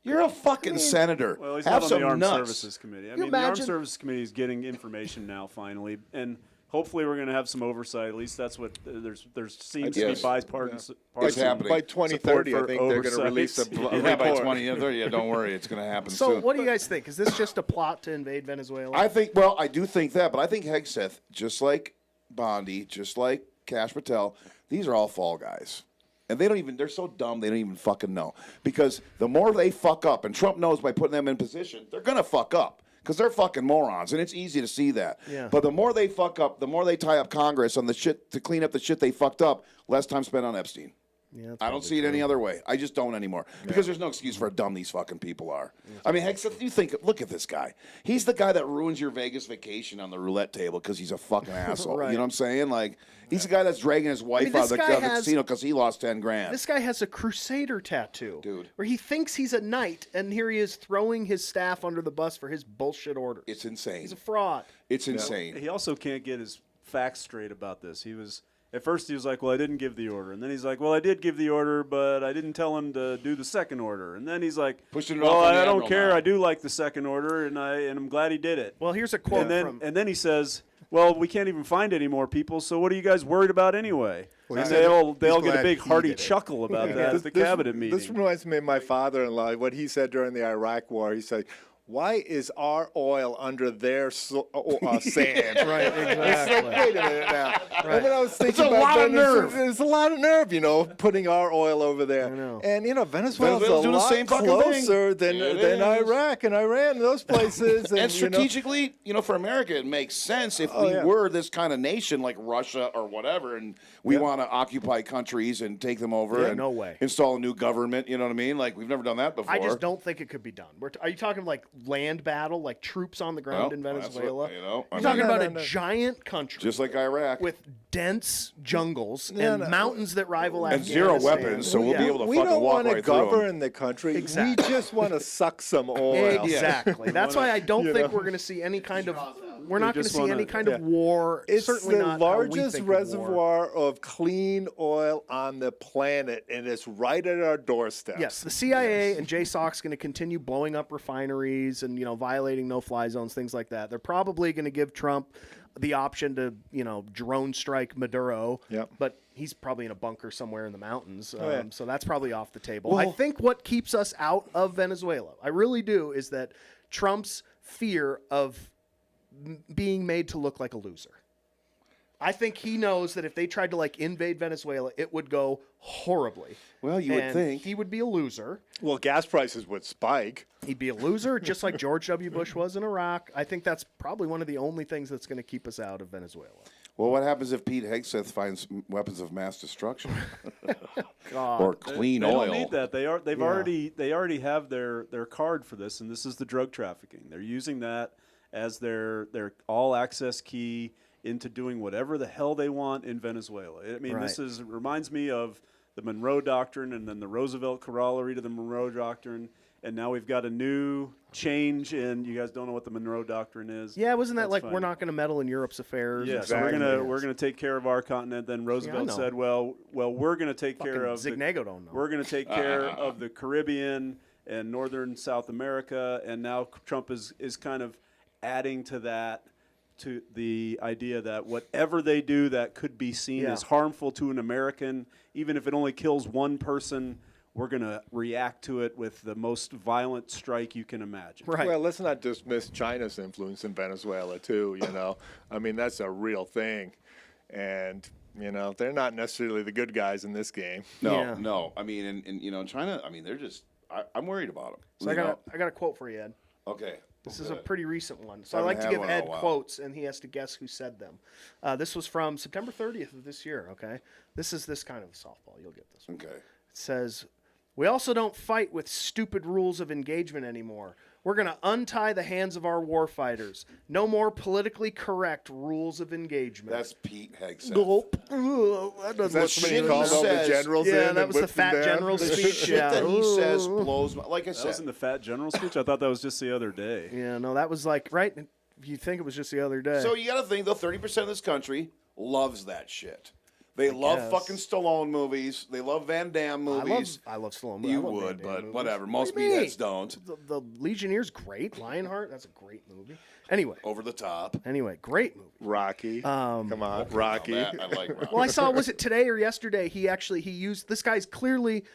You're a fucking senator. Well, he's Have not on some the Armed nuts. Services Committee. The Armed Services Committee is getting information now, finally, and hopefully we're going to have some oversight. At least that's what there seems to be bipartisan. It's happening. By 2030, I think they're going to release a report. By 2030, don't worry, it's going to happen So soon. what do you guys think? Is this just a plot to invade Venezuela? I do think that, but I think Hegseth, just like Bondi, just like Kash Patel, these are all fall guys. And they're so dumb they don't even fucking know. Because the more they fuck up, and Trump knows by putting them in position, they're going to fuck up. Because they're fucking morons, and it's easy to see that. Yeah. But the more they fuck up, the more they tie up Congress on the shit to clean up the shit they fucked up, less time spent on Epstein. Yeah, I don't see it any other way. I just don't anymore. Because there's no excuse for how dumb these fucking people are. I mean, Hegseth, look at this guy. He's the guy that ruins your Vegas vacation on the roulette table because he's a fucking asshole. Right. You know what I'm saying? Like, he's the guy that's dragging his wife out of the casino because he lost 10 grand. This guy has a crusader tattoo. Dude. Where he thinks he's a knight, and here he is throwing his staff under the bus for his bullshit orders. It's insane. He's a fraud. It's insane. He also can't get his facts straight about this. At first he was like, well, I didn't give the order. And then he's like, well, I did give the order, but I didn't tell him to do the second order. And then he's like, pushing it well, off on the I don't admiral care. now. I do like the second order, and I'm glad he did it. Well, here's a quote And then he says, well, we can't even find any more people, so what are you guys worried about anyway? Well, And he they said all get a glad big he hearty did it. chuckle about that at the cabinet meeting. This reminds me of my father-in-law, what he said during the Iraq War. He said, "Why is our oil under their sand?" Right, exactly. It's like, wait a minute now. Right. And then I was thinking It's a about lot of nerve. There's a lot of nerve, putting our oil over there. I know. And Venezuela's Venezuela's a doing the lot same fucking closer thing. than It is. Iraq and Iran, those places. And strategically, for America, it makes sense if we were this kind of nation like Russia or whatever, and we want to occupy countries and take them over and no way. install a new government. You know what I mean? Like, we've never done that before. I just don't think it could be done. Are you talking like land battle, like troops on the ground in Well, that's Venezuela? what- You're I talking mean, about a giant country. just like Iraq. with dense jungles and mountains that rival And Afghanistan. zero weapons, so we'll be able to we fucking don't walk want to right through 'em. govern the country. Exactly. We just want to suck some oil. Exactly. That's why I don't think we're going to see any kind of. We're not going to see any kind of war. It's certainly the not how we largest think of war. reservoir of clean oil on the planet, and it's right at our doorstep. Yes, the CIA and JSOC's going to continue blowing up refineries and violating no-fly zones, things like that. They're probably going to give Trump the option to drone strike Maduro. Yep. But he's probably in a bunker somewhere in the mountains, yeah. so that's probably off the table. I think what keeps us out of Venezuela, I really do, is that Trump's fear of being made to look like a loser. I think he knows that if they tried to like invade Venezuela, it would go horribly. Well, you would And think. he would be a loser. Well, gas prices would spike. He'd be a loser, just like George W. Bush was in Iraq. I think that's probably one of the only things that's going to keep us out of Venezuela. Well, what happens if Pete Hegseth finds weapons of mass destruction? God. Or clean They oil? don't need that. They already have their card for this, and this is the drug trafficking. They're using that as their all access key into doing whatever the hell they want in Venezuela. I mean, Right. reminds me of the Monroe Doctrine and then the Roosevelt corollary to the Monroe Doctrine. And now we've got a new change in. You guys don't know what the Monroe Doctrine is. Yeah, wasn't that That's like fine. we're not going to meddle in Europe's affairs? Yeah, so we're gonna take care of our continent. Then Roosevelt know. said, well, we're gonna take care Fucking of Zignego don't know. we're gonna take care of the Caribbean and northern South America. And now Trump is kind of adding to that, to the idea that whatever they do that could be seen as harmful to an American, even if it only kills one person, we're going to react to it with the most violent strike you can imagine. Right. Well, let's not dismiss China's influence in Venezuela, too, you know. I mean, that's a real thing. And, you know, they're not necessarily the good guys in this game. No. I mean, and you know, China, I mean, they're just, I'm worried about them. So I got a quote for you, Ed. Okay. This is a pretty recent one. So I Haven't like to had give one in a Ed while. quotes, and he has to guess who said them. This was from September 30th of this year, okay? This is this kind of softball. You'll get this one. Okay. It says, "We also don't fight with stupid rules of engagement anymore. We're going to untie the hands of our warfighters. No more politically correct rules of engagement." That's Pete Hegseth. Gulp. Ugh, that doesn't That's look when he shit called he all the says- generals Yeah, in that and was the whipped them fat down. general The speech. shit that he says blows my, like I That said. was in the Fat General speech? I thought that was just the other day. Yeah, no, that was like, right? If you think it was just the other day. So you got to think, though, 30% of this country loves that shit. They love guess. fucking Stallone movies. They love Van Damme movies. I love Stallone. You I love would, Van Damme but movies. whatever. What Most do you mean? meatheads don't. The Legionnaires, great. Lionheart, that's a great movie. Anyway, Over the top. great movie. Rocky. Come on, Rocky. That, I like Rocky. Well, I saw, was it today or yesterday? He used, this guy's clearly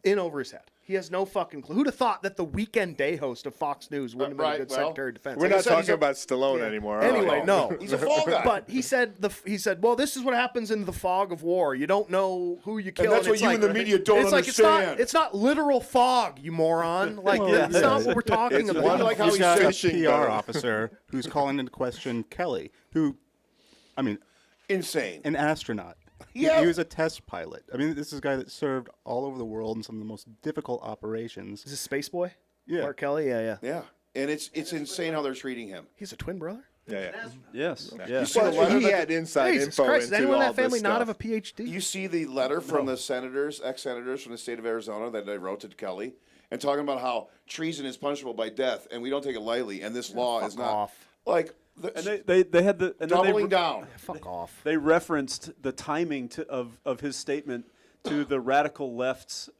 in over his head. He has no fucking clue. Who'd have thought that the Weekend Day host of Fox News wouldn't have been a Right, good well, Secretary of Defense? We're Like I not said, talking he's a- about Stallone anymore. are we? Anyway, no. He's a fall guy. But he said, well, this is what happens in the fog of war. You don't know who you kill. that's what it's you like, in the media don't it's like understand. it's not literal fog, you moron. Like that's not what we're talking It's about. one like how He's he got said a fishing PR boat. officer who's calling into question Kelly, who, I mean, Insane. an astronaut. Yeah. He was a test pilot. I mean, this is a guy that served all over the world in some of the most difficult operations. Is this Space Boy? Yeah. Mark Kelly? Yeah. Yeah. And it's insane how they're treating him. He's a twin brother? Yeah. Yes. You Yes. see the Well, letter he that had inside Jesus info Christ, does into anyone in all that family this not have stuff. a PhD? You see the letter from the senators, ex-senators from the state of Arizona that they wrote to Kelly, and talking about how treason is punishable by death, and we don't take it lightly, and this law is not off. like And they had the and then doubling down. Fuck off. They referenced the timing of his statement to the radical left's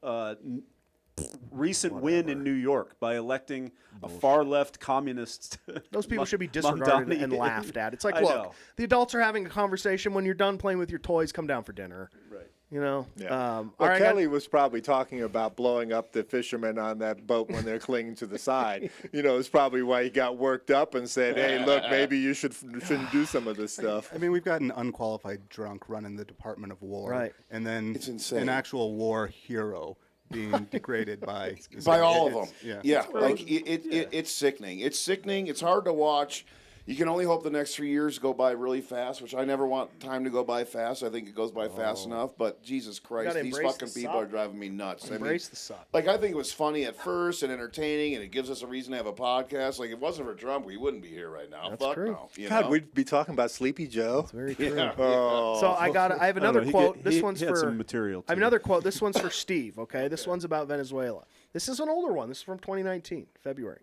recent win in New York by electing a far left communist. Those people should be disregarded Mamdani. and laughed at. It's like, I look, know. the adults are having a conversation. When you're done playing with your toys, come down for dinner. Right. You know? Yeah. All Well, right, Kelly was probably talking about blowing up the fishermen on that boat when they're clinging to the side. You know, it's probably why he got worked up and said, "Hey, look, maybe you shouldn't do some of this stuff." I mean, we've got an unqualified drunk running the Department of War. Right. And then It's insane. an actual war hero being degraded by All of them. Yeah. Like it's sickening. It's sickening. It's hard to watch. You can only hope the next 3 years go by really fast, which I never want time to go by fast. I think it goes by fast enough. But Jesus Christ, gotta these embrace fucking the people suck. are driving me nuts. Embrace the suck. Like, I think it was funny at first and entertaining, and it gives us a reason to have a podcast. Like, if it wasn't for Trump, we wouldn't be here right now. That's Fuck true. no. You God, know? we'd be talking about Sleepy Joe. Very true. Oh. So I have another know, he quote. get- This he- one's he had for some material, I have too. another quote. This one's for Steve. Okay, this one's about Venezuela. This is an older one. This is from 2019, February.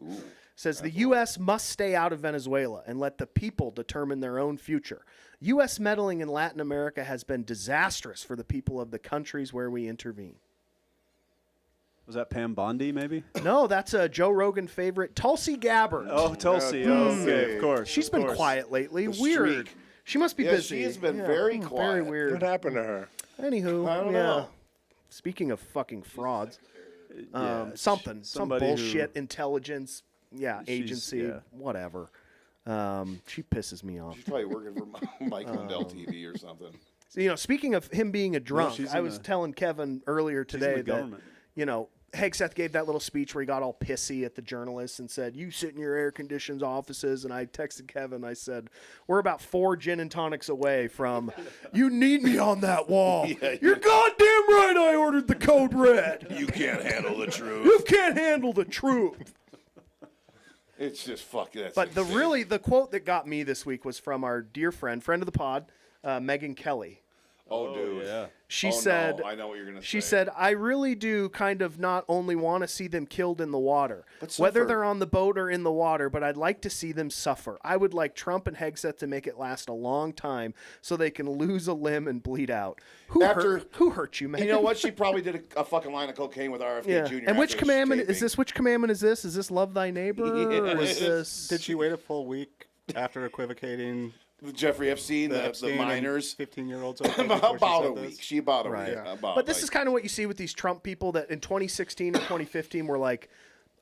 Says the U.S. must stay out of Venezuela and let the people determine their own future. U.S. meddling in Latin America has been disastrous for the people of the countries where we intervene. Was that Pam Bondi, maybe? No, that's a Joe Rogan favorite, Tulsi Gabbard. Oh, Tulsi. Tulsi. Okay, of course. She's been quiet lately. The Weird. streak. She must be Yeah, busy. she has been Yeah, very Very quiet. weird. What happened to her? Anywho, I don't yeah. know. Speaking of fucking frauds, Yeah, some somebody who- bullshit intelligence, She's- agency, yeah. whatever. She pisses me off. She's probably working for Mike Lindell TV or something. So, speaking of him being a drunk, she's I in was the- telling Kevin earlier today that, government. Hegseth gave that little speech where he got all pissy at the journalists and said, "You sit in your air-conditioned offices." And I texted Kevin. I said, "We're about 4 gin and tonics away from, you need me on that wall. You're goddamn right I ordered the code red. You can't handle the truth. You can't handle the truth." It's just fuck. That's But insane. the quote that got me this week was from our dear friend of the pod, Megan Kelly. Oh, dude. Yeah. She Oh, said, no, I know what you're gonna She say. said, "I really do kind of not only want to see them killed in the water, But whether suffer. they're on the boat or in the water, but I'd like to see them suffer. I would like Trump and Hegseth to make it last a long time so they can lose a limb and bleed out." Who hurt you, man? You know what? She probably did a fucking line of cocaine with RFK Yeah. Jr. And which after commandment taping. is this? Which commandment is this? Is this love thy neighbor? Or is this? Did she wait a full week after equivocating With Jeffrey Epstein, the Epstein and minors. 15-year-olds? About a week. She about a Right. week. Yeah. About, But this like- is kind of what you see with these Trump people that in 2016 and 2015 were like,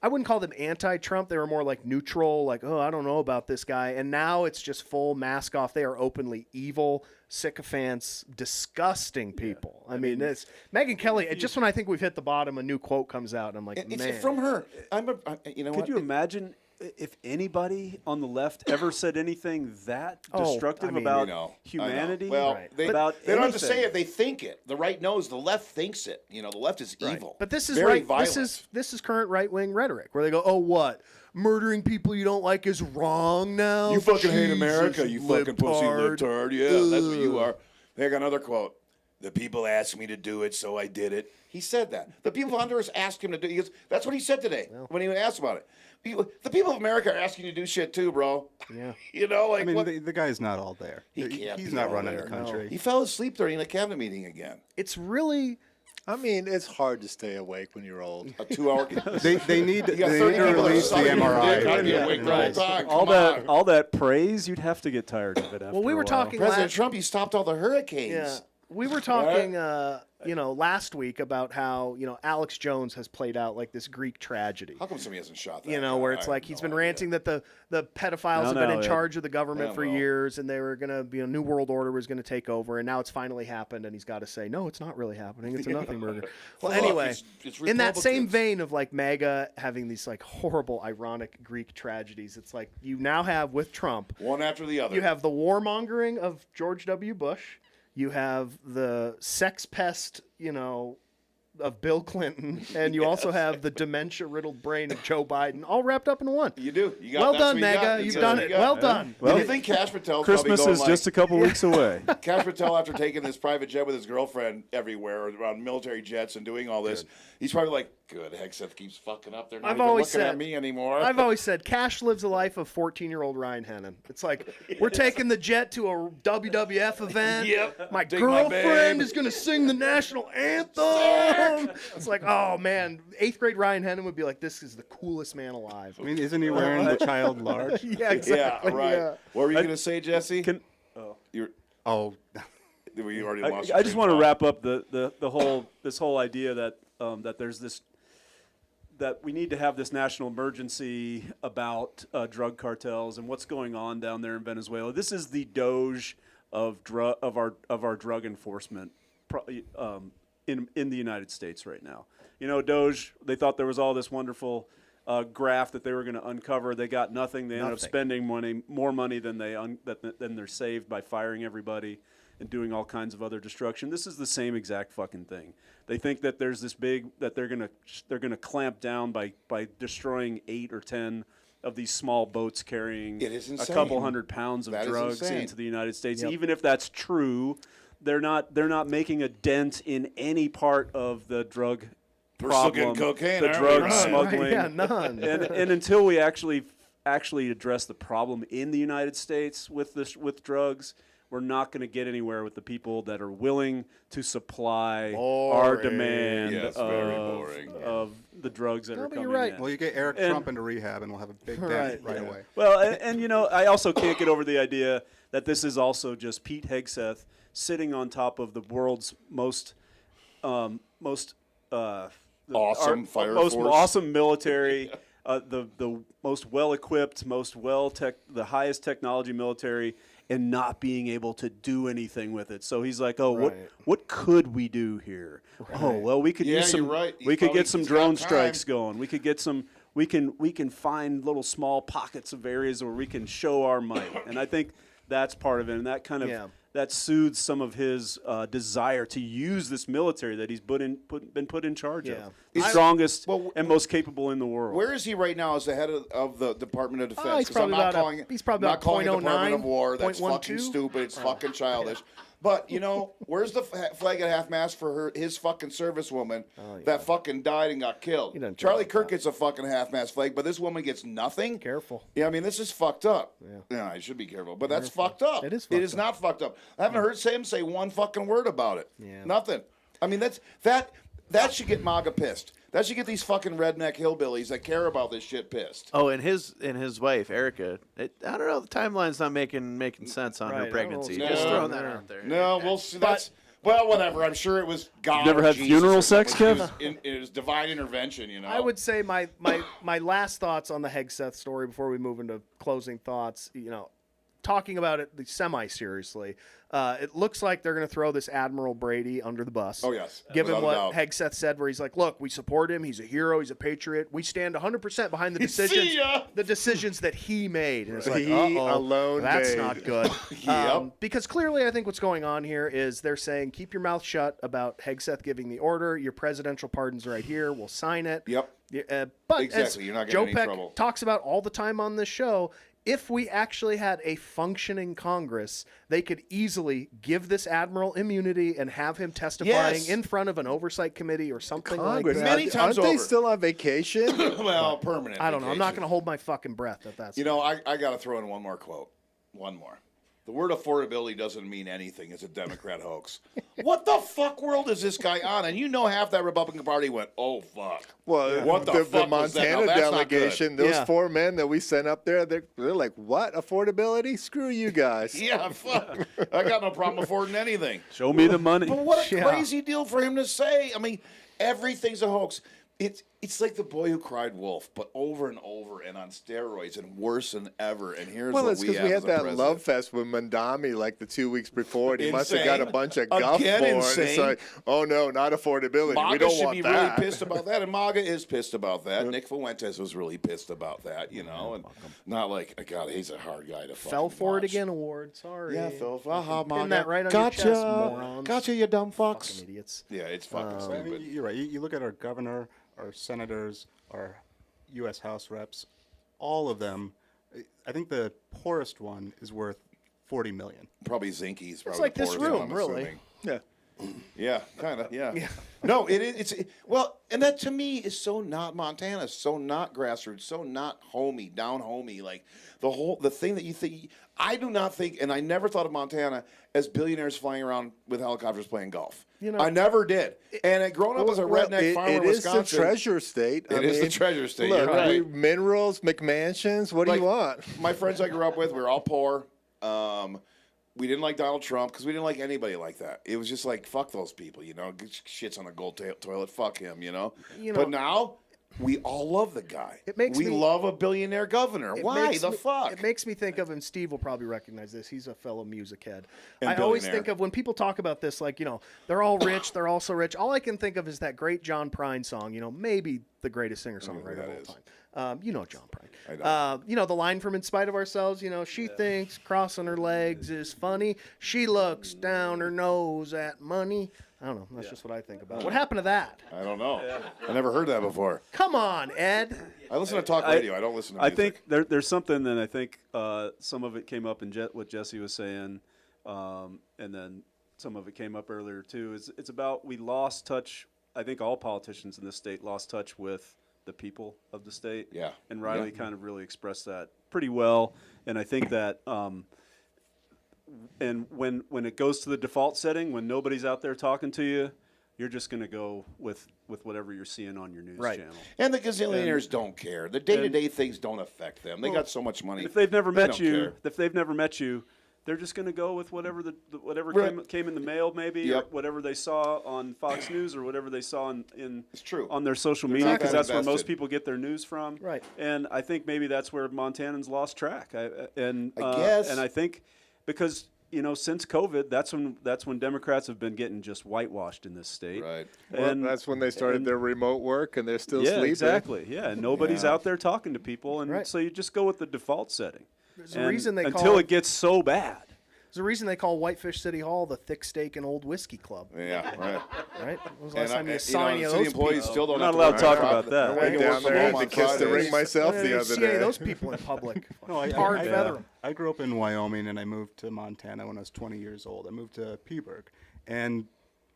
I wouldn't call them anti-Trump. They were more like neutral, like, oh, I don't know about this guy. And now it's just full mask off. They are openly evil, sycophants, disgusting people. I mean, it's Megyn Kelly. Just when I think we've hit the bottom, a new quote comes out, and I'm like, It's man. from her. You know Could what? you imagine if anybody on the left ever said anything that destructive I mean, about I know. humanity? Well, Right. they About don't have to say anything? it. They think it. The right knows. The left thinks it. The left is evil. But this is very right. violent. This is current right wing rhetoric where they go, "Oh, what? Murdering people you don't like is wrong now. You fucking hate Jesus, America, you fucking pussy libtard." libtard. Yeah, that's what you are. They got another quote. The people asked me to do it, so I did it. He said that. The people of Honduras asked him to do it. He goes, that's what he said today when he asked about it. The people of America are asking you to do shit too, bro. Yeah. I mean, the guy's not all there. He can't He's be not all running there. the country. He fell asleep during the cabinet meeting again. It's really I mean, it's hard to stay awake when you're old. A 2-hour. They need You got to 30 people that are release the sucking your MRI. dick. I'd be Yeah, awake the right. whole time. all Come that on. all that praise, you'd have to get tired of it after Well, we a were while. talking President last, Trump, he stopped all the hurricanes. yeah, we were talking, last week about how Alex Jones has played out like this Greek tragedy. How come somebody hasn't shot that? guy? Where it's I like have he's no been idea. ranting that the pedophiles have been in charge of the government Yeah, for well. years, and they were gonna be a new world order was gonna take over, and now it's finally happened, and he's got to say, no, it's not really happening. It's a nothing burger. Well, Look, anyway, it's in that same Republicans. vein of like MAGA having these like horrible, ironic Greek tragedies, it's like you now have with Trump. One after the other. You have the warmongering of George W. Bush. You have the sex pest, of Bill Clinton, and you also have the dementia-riddled brain of Joe Biden, all wrapped up in one. You do. You got, Well that's done, what you MAGA. got. You've That's done what it. you got. Well done. Well, do you think Cash Patel's Christmas probably is going just a couple weeks away. Cash Patel, after taking this private jet with his girlfriend everywhere around military jets and doing all this, he's probably like, good, Hegseth keeps fucking up. They're not I've even always looking at said- me anymore. I've always said Cash lives a life of 14-year-old Ryan Hennon. It's like, we're taking the jet to a WWF event. Yep. My Dig my girlfriend babe. is going to sing the national anthem. It's like, oh, man. 8th grade Ryan Hennon would be like, this is the coolest man alive. I mean, isn't he wearing the child large? Yeah, exactly. Yeah, right. Yeah. What were you going to say, Jesse? You're, Oh, you already lost your I just train want to of wrap up this whole idea that that there's this that we need to have this national emergency about drug cartels and what's going on down there in Venezuela. This is the Doge of our drug enforcement in the United States right now. Doge, they thought there was all this wonderful graph that they were going to uncover. They got nothing. They ended up spending more money than than they're saved by firing everybody and doing all kinds of other destruction. This is the same exact fucking thing. They think that there's this that they're gonna clamp down by destroying 8 or 10 of these small boats carrying It is a insane. couple hundred pounds of That is drugs insane. into the United States. Yep. Even if that's true, they're not making a dent in any part of the drug We're still problem, getting cocaine, the aren't drug we? Right, smuggling. Right, yeah, none. and until we actually address the problem in the United States with drugs, we're not going to get anywhere with the people that are willing to supply our demand Yes, very boring. of the drugs that No, are but coming you're right. in. well, you get Eric And- Trump into rehab, and we'll have a big Right, dent right yeah. away. Well, and I also can't get over the idea that this is also just Pete Hegseth sitting on top of the world's most Awesome fire most force. awesome military. the most well-equipped, the highest technology military, and not being able to do anything with it. So he's like, oh, what could we do here? Right. Oh, well, we could use some. Right. We could get some drone strikes going. We could get some. We can find little small pockets of areas where we can show our might, and I think that's part of it, and that kind of that soothes some of his desire to use this military that he's been put in charge of. The strongest and most capable in the world. Where is he right now as the head of the Department of Defense? He's probably about Department of War. That's 0.12. fucking stupid. It's fucking childish. But, you know, where's the flag at half-mast for his fucking servicewoman that fucking died and got killed? Charlie Kirk gets a fucking half-mast flag, but this woman gets nothing? Careful. Yeah, I mean, this is fucked up. Yeah, I should be careful. But that's fucked up. It is fucked up. It is not fucked up. I haven't heard him say one fucking word about it. Yeah. Nothing. I mean, that should get MAGA pissed. That should get these fucking redneck hillbillies that care about this shit pissed. Oh, and his wife Erica. I don't know. The timeline's not making sense on her pregnancy. Just throwing that out there. No, we'll see. Well, whatever. I'm sure it was God. You never had funeral sex, Kev? It was divine intervention, you know. I would say my last thoughts on the Hegseth story before we move into closing thoughts. You know, talking about it semi-seriously, it looks like they're going to throw this Admiral Brady under the bus. Oh, yes. Given what Hegseth said, where he's like, look, we support him. He's a hero. He's a patriot. We stand 100% behind the decisions that he made. And it's like, that's not good. Because clearly I think what's going on here is they're saying, keep your mouth shut about Hegseth giving the order. Your presidential pardon's right here. We'll sign it. Yep. But exactly. as You're not Joe getting any Peck trouble. talks about all the time on this show, if we actually had a functioning Congress, they could easily give this admiral immunity and have him testifying in front of an oversight committee or something like that. Many times Aren't they still on vacation? Well, permanent. I don't know. I'm not going to hold my fucking breath that that's. You know, I got to throw in one more quote. One more. The word affordability doesn't mean anything. It's a Democrat hoax. What the fuck world is this guy on? And you know half that Republican Party went, oh, fuck. Well, what the fuck was that? Montana No, that's not delegation, good. those 4 men that we sent up there, they're like, what? Affordability? Screw you guys. Yeah, fuck. I got no problem affording anything. Show me the money. But what a crazy deal for him to say. I mean, everything's a hoax. It's like The Boy Who Cried Wolf, but over and over and on steroids and worse than ever. And here's what it's we because have we had as a that president. love fest with Mandami like the 2 weeks before, and he must have Insane. got a bunch of guff for it. It's like, oh no, not affordability. MAGA we don't should want be that. really pissed about that, and MAGA is pissed about that. Nick Fuentes was really pissed about that, you know, and not like, God, he's a hard guy to fucking Fell for it watch. again award. Sorry. Yeah, fell for MAGA. Pin that right on Gotcha. your chest, morons. Gotcha, you dumb fucks. Fucking idiots. Yeah, it's fucking I mean, stupid. you're right. You look at our governor, our senators, our U.S. House reps, all of them. I think the poorest one is worth $40 million. Probably Zinke's. Probably like the this poorest one, room, I'm really. assuming. Yeah. Yeah, kind of. Yeah. No, it's well, and that to me is so not Montana, so not grassroots, so not homey, down homey. Like the thing that you think. I do not think, and I never thought of Montana as billionaires flying around with helicopters playing golf. You know, I never did. And growing up as a redneck farmer in Wisconsin, it is the treasure state. It is the treasure state. Look, You're right. Minerals, McMansions. What do you want? My friends I grew up with, we were all poor. We didn't like Donald Trump because we didn't like anybody like that. It was just like, fuck those people, you know. Shit's on a gold toilet. Fuck him, you know. But now we all love the guy. We love a billionaire governor. Why the fuck? It makes me think of, and Steve will probably recognize this. He's a fellow music head. And I always billionaire. think of when people talk about this, like, you know, they're all rich, they're all so rich. All I can think of is that great John Prine song, you know, maybe the greatest singer-songwriter of all time. You know John Prine. You know the line from In Spite of Ourselves, you know, she thinks crossing her legs is funny. She looks down her nose at money. I don't know. That's just what I think about. What happened to that? I don't know. I never heard that before. Come on, Ed. I listen to talk radio. I don't listen to music. I think there's something that I think some of it came up in what Jesse was saying, and then some of it came up earlier too. It's about we lost touch. I think all politicians in this state lost touch with the people of the state. Yeah. And Riley kind of really expressed that pretty well. And I think that and when it goes to the default setting, when nobody's out there talking to you, you're just going to go with whatever you're seeing on your news channel. And the gazillionaires don't care. The day-to-day things don't affect them. They got so much money. If they've never met don't you, care. if they've never met you, they're just going to go with whatever whatever Right. came in the mail, maybe, Yep. or whatever they saw on Fox News or whatever they saw It's true. on their social They're media, not because that that's where most invested. people get their news from. Right. And I think maybe that's where Montanans lost track. I guess. And I think because since COVID, that's when Democrats have been getting just whitewashed in this state. Right. Well, And that's when they started their remote work, and they're still yeah, sleeping. exactly. Yeah, and nobody's Yeah. out there talking to people, and Right. so you just go with the default setting. There's a reason they until call it gets so bad. There's a reason they call Whitefish City Hall the Thick Steak and Old Whiskey Club. Yeah, right. Right? When was the last time you saw the any of city those employees people? still don't We're have not allowed to talk work about from- that. They Went can work down from there home and on kissed the Fridays. ring myself I the didn't other see any of day. those people in public. No, Hard feather 'em. I grew up in Wyoming, and I moved to Montana when I was 20 years old. I moved to Peaburg, and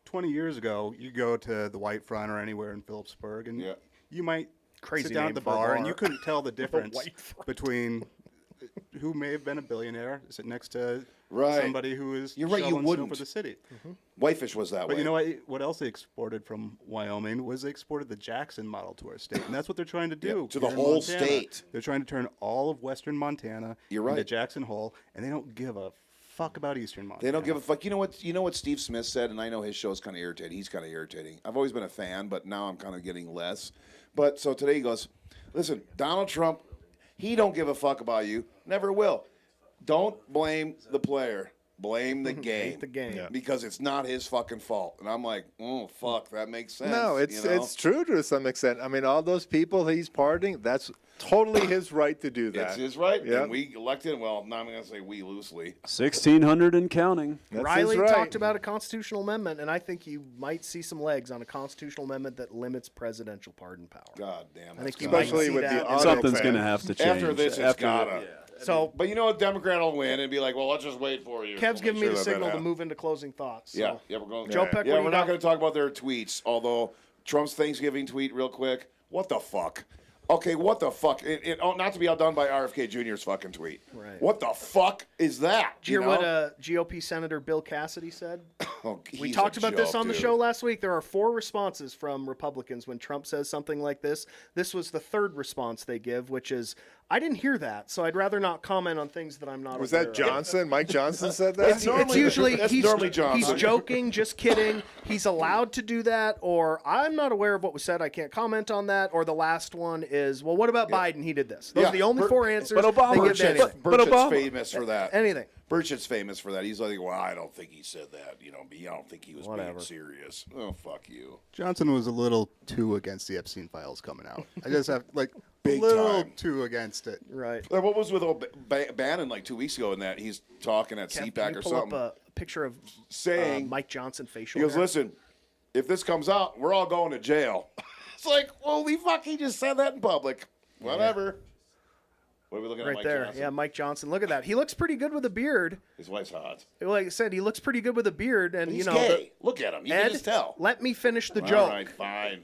20 years ago, you go to the White Front or anywhere in Phillipsburg, and Yeah. you might Crazy sit down name at the for a bar, and bar. you couldn't tell the difference White Front. between who may have been a billionaire sitting next to Right. somebody who is You're right, you shoveling snow wouldn't. for the city. Whitefish was that But way. you know what else they exported from Wyoming was they exported the Jackson model to our state, and that's what they're trying to do. Yeah, to the here in whole Montana. state. They're trying to turn all of western Montana You're into right. Jackson Hole, and they don't give a fuck about eastern Montana. They don't give a fuck. You know what Steve Smith said, and I know his show's kind of irritating. He's kind of irritating. I've always been a fan, but now I'm kind of getting less. But so today he goes, listen, Donald Trump, he don't give a fuck about you. Never will. Don't blame the player. Blame the game. the game. Yeah. Because it's not his fucking fault. And I'm like, oh, fuck, that makes sense. No, it's you know? it's true to some extent. I mean, all those people he's pardoning, that's totally his right to do that. It's his right. Yeah. And we elected, well, now I'm going to say we loosely. 1,600 and counting. That's Riley his right. talked about a constitutional amendment, and I think you might see some legs on a constitutional amendment that limits presidential pardon power. God damn. I think that's you gotta might Especially see with that the in- auto Something's fan. going to have to change. After this, it's gotta. So But you know what? Democrat will win and be like, well, let's just wait for you. Kev's We'll giving make me the sure that signal to happens. move into closing thoughts. Yeah, So. yeah, we're going. Joe Peck, what yeah, do you we're not got? going to talk about their tweets. Although Trump's Thanksgiving tweet, real quick. What the fuck? Okay, what the fuck? Not to be outdone by RFK Jr.'s fucking tweet. Right. What the fuck is that? Did you hear what GOP Senator Bill Cassidy said? Oh, We he's talked a about this joke, on the dude. show last week. There are 4 responses from Republicans when Trump says something like this. This was the 3rd response they give, which is, I didn't hear that, so I'd rather not comment on things that I'm not Was aware that of." Johnson? Mike Johnson said that? It's normally- It's usually that's he's, normally Johnson. he's joking, just kidding. He's allowed to do that, or I'm not aware of what was said. I can't comment on that. Or the last one is, well, what about Biden? He did this. Those Yeah, are the only 4 answers. but Obama- they give to anything. Burchett's famous for that. Anything. Burchett's famous for that. He's like, well, I don't think he said that. I don't think he was Whatever. being serious. Oh, fuck you. Johnson was a little too against the Epstein files coming out. I just have Big a little time. too against it. Right. Like, what was with Bannon like 2 weeks ago in that he's talking at Kev, can CPAC you or pull something? up a picture of Saying- Mike Johnson facial He goes, hair? listen, if this comes out, we're all going to jail. It's like, holy fuck, he just said that in public. Whatever. What are we looking at, Right Mike there. Johnson? Yeah, Mike Johnson. Look at that. He looks pretty good with a beard. His wife's hot. Like I said, he looks pretty good with a beard. And, He's you know, gay. Look at him. You Ed, can just tell. let me finish the All joke. right, fine.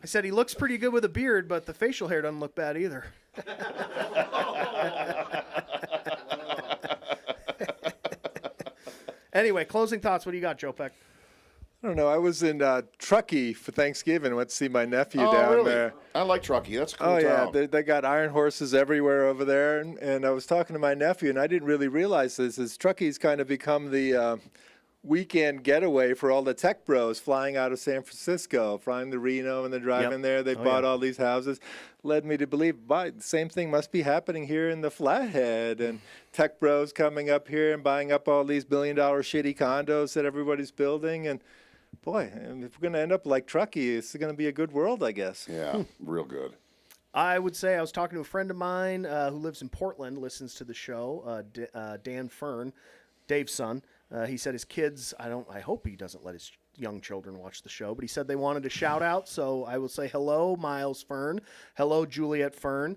I said he looks pretty good with a beard, but the facial hair doesn't look bad either. Anyway, closing thoughts. What do you got, Joe Peck? I don't know. I was in Truckee for Thanksgiving. Went to see my nephew Oh, down really? there. I like Truckee. That's a cool Oh yeah, town. they got iron horses everywhere over there, and I was talking to my nephew, and I didn't really realize this. Is Truckee's kind of become the weekend getaway for all the tech bros flying out of San Francisco, flying to Reno, and then driving there. They bought all these houses. Led me to believe, the same thing must be happening here in the Flathead, and tech bros coming up here and buying up all these $1 billion shitty condos that everybody's building, and boy, if we're going to end up like Truckee, it's going to be a good world, I guess. Yeah, real good. I would say I was talking to a friend of mine who lives in Portland, listens to the show, Dan Fern, Dave's son. He said his kids, I hope he doesn't let his young children watch the show, but he said they wanted a shout out. So I will say hello, Miles Fern. Hello, Juliet Fern.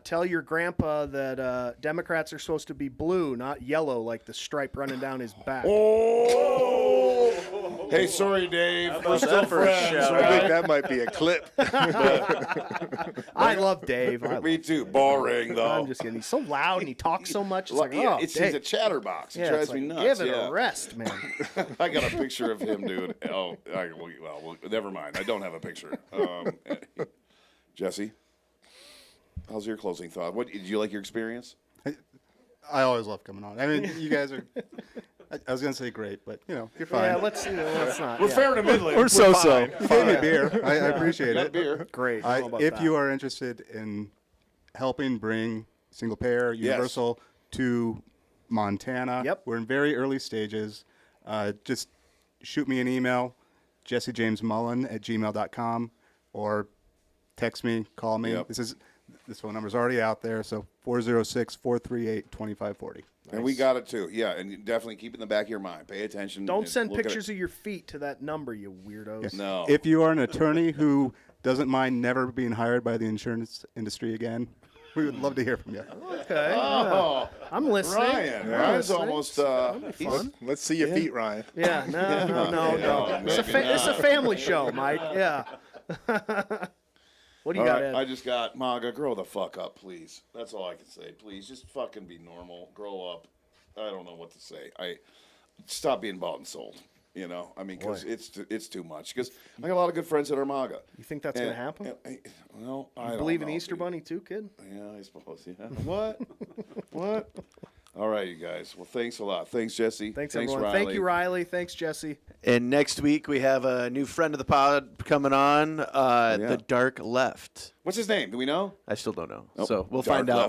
Tell your grandpa that Democrats are supposed to be blue, not yellow, like the stripe running down his back. Oh! Hey, sorry, Dave. We're still friends, I think right? that might be a clip. I love Dave. Me too. Boring, though. I'm just kidding. He's so loud and he talks so much. It's like, Yeah, oh, he's Dave. a chatterbox. He Yeah, drives it's me like, nuts. give it yeah. a rest, man. I got a picture of him, dude. Oh, well, never mind. I don't have a picture. Jesse, how's your closing thought? What did you like your experience? I always love coming on. I mean, you guys are. I was gonna say great, but you're fine. Yeah, let's not. We're fair to middling. We're so-so. You gave me a beer. I appreciate Got a it. beer. Great. How about If that? you are interested in helping bring single payer universal to Montana, Yep. we're in very early stages. Just shoot me an email, jessejamesmullen@gmail.com, or text me, call me. Yep. This phone number is already out there, so 406-438-2540. And we got it too. Yeah, and you definitely keep it in the back of your mind. Pay attention. Don't and send look at pictures it. of your feet to that number, you weirdos. No. If you are an attorney who doesn't mind never being hired by the insurance industry again, we would love to hear from you. Okay. Oh, I'm listening. Ryan's almost. Let's see your feet, Ryan. Yeah, no. It's a family show, Mike. Yeah. What do you got, Ed? I just got MAGA. Grow the fuck up, please. That's all I can say. Please, just fucking be normal. Grow up. I don't know what to say. Stop being bought and sold. I mean, because it's too much. Because I got a lot of good friends that are MAGA. You think that's going to happen? I don't Believe in know, Easter dude. Bunny too, kid? Yeah, I suppose. Yeah. What? What? All right, you guys. Well, thanks a lot. Thanks, Jesse. Thanks everyone. Riley. Thank you, Riley. Thanks, Jesse. And next week we have a new friend of the pod coming on, The Dark Left. What's his name? Do we know? I still don't know. Nope. So we'll Dark find out. Left.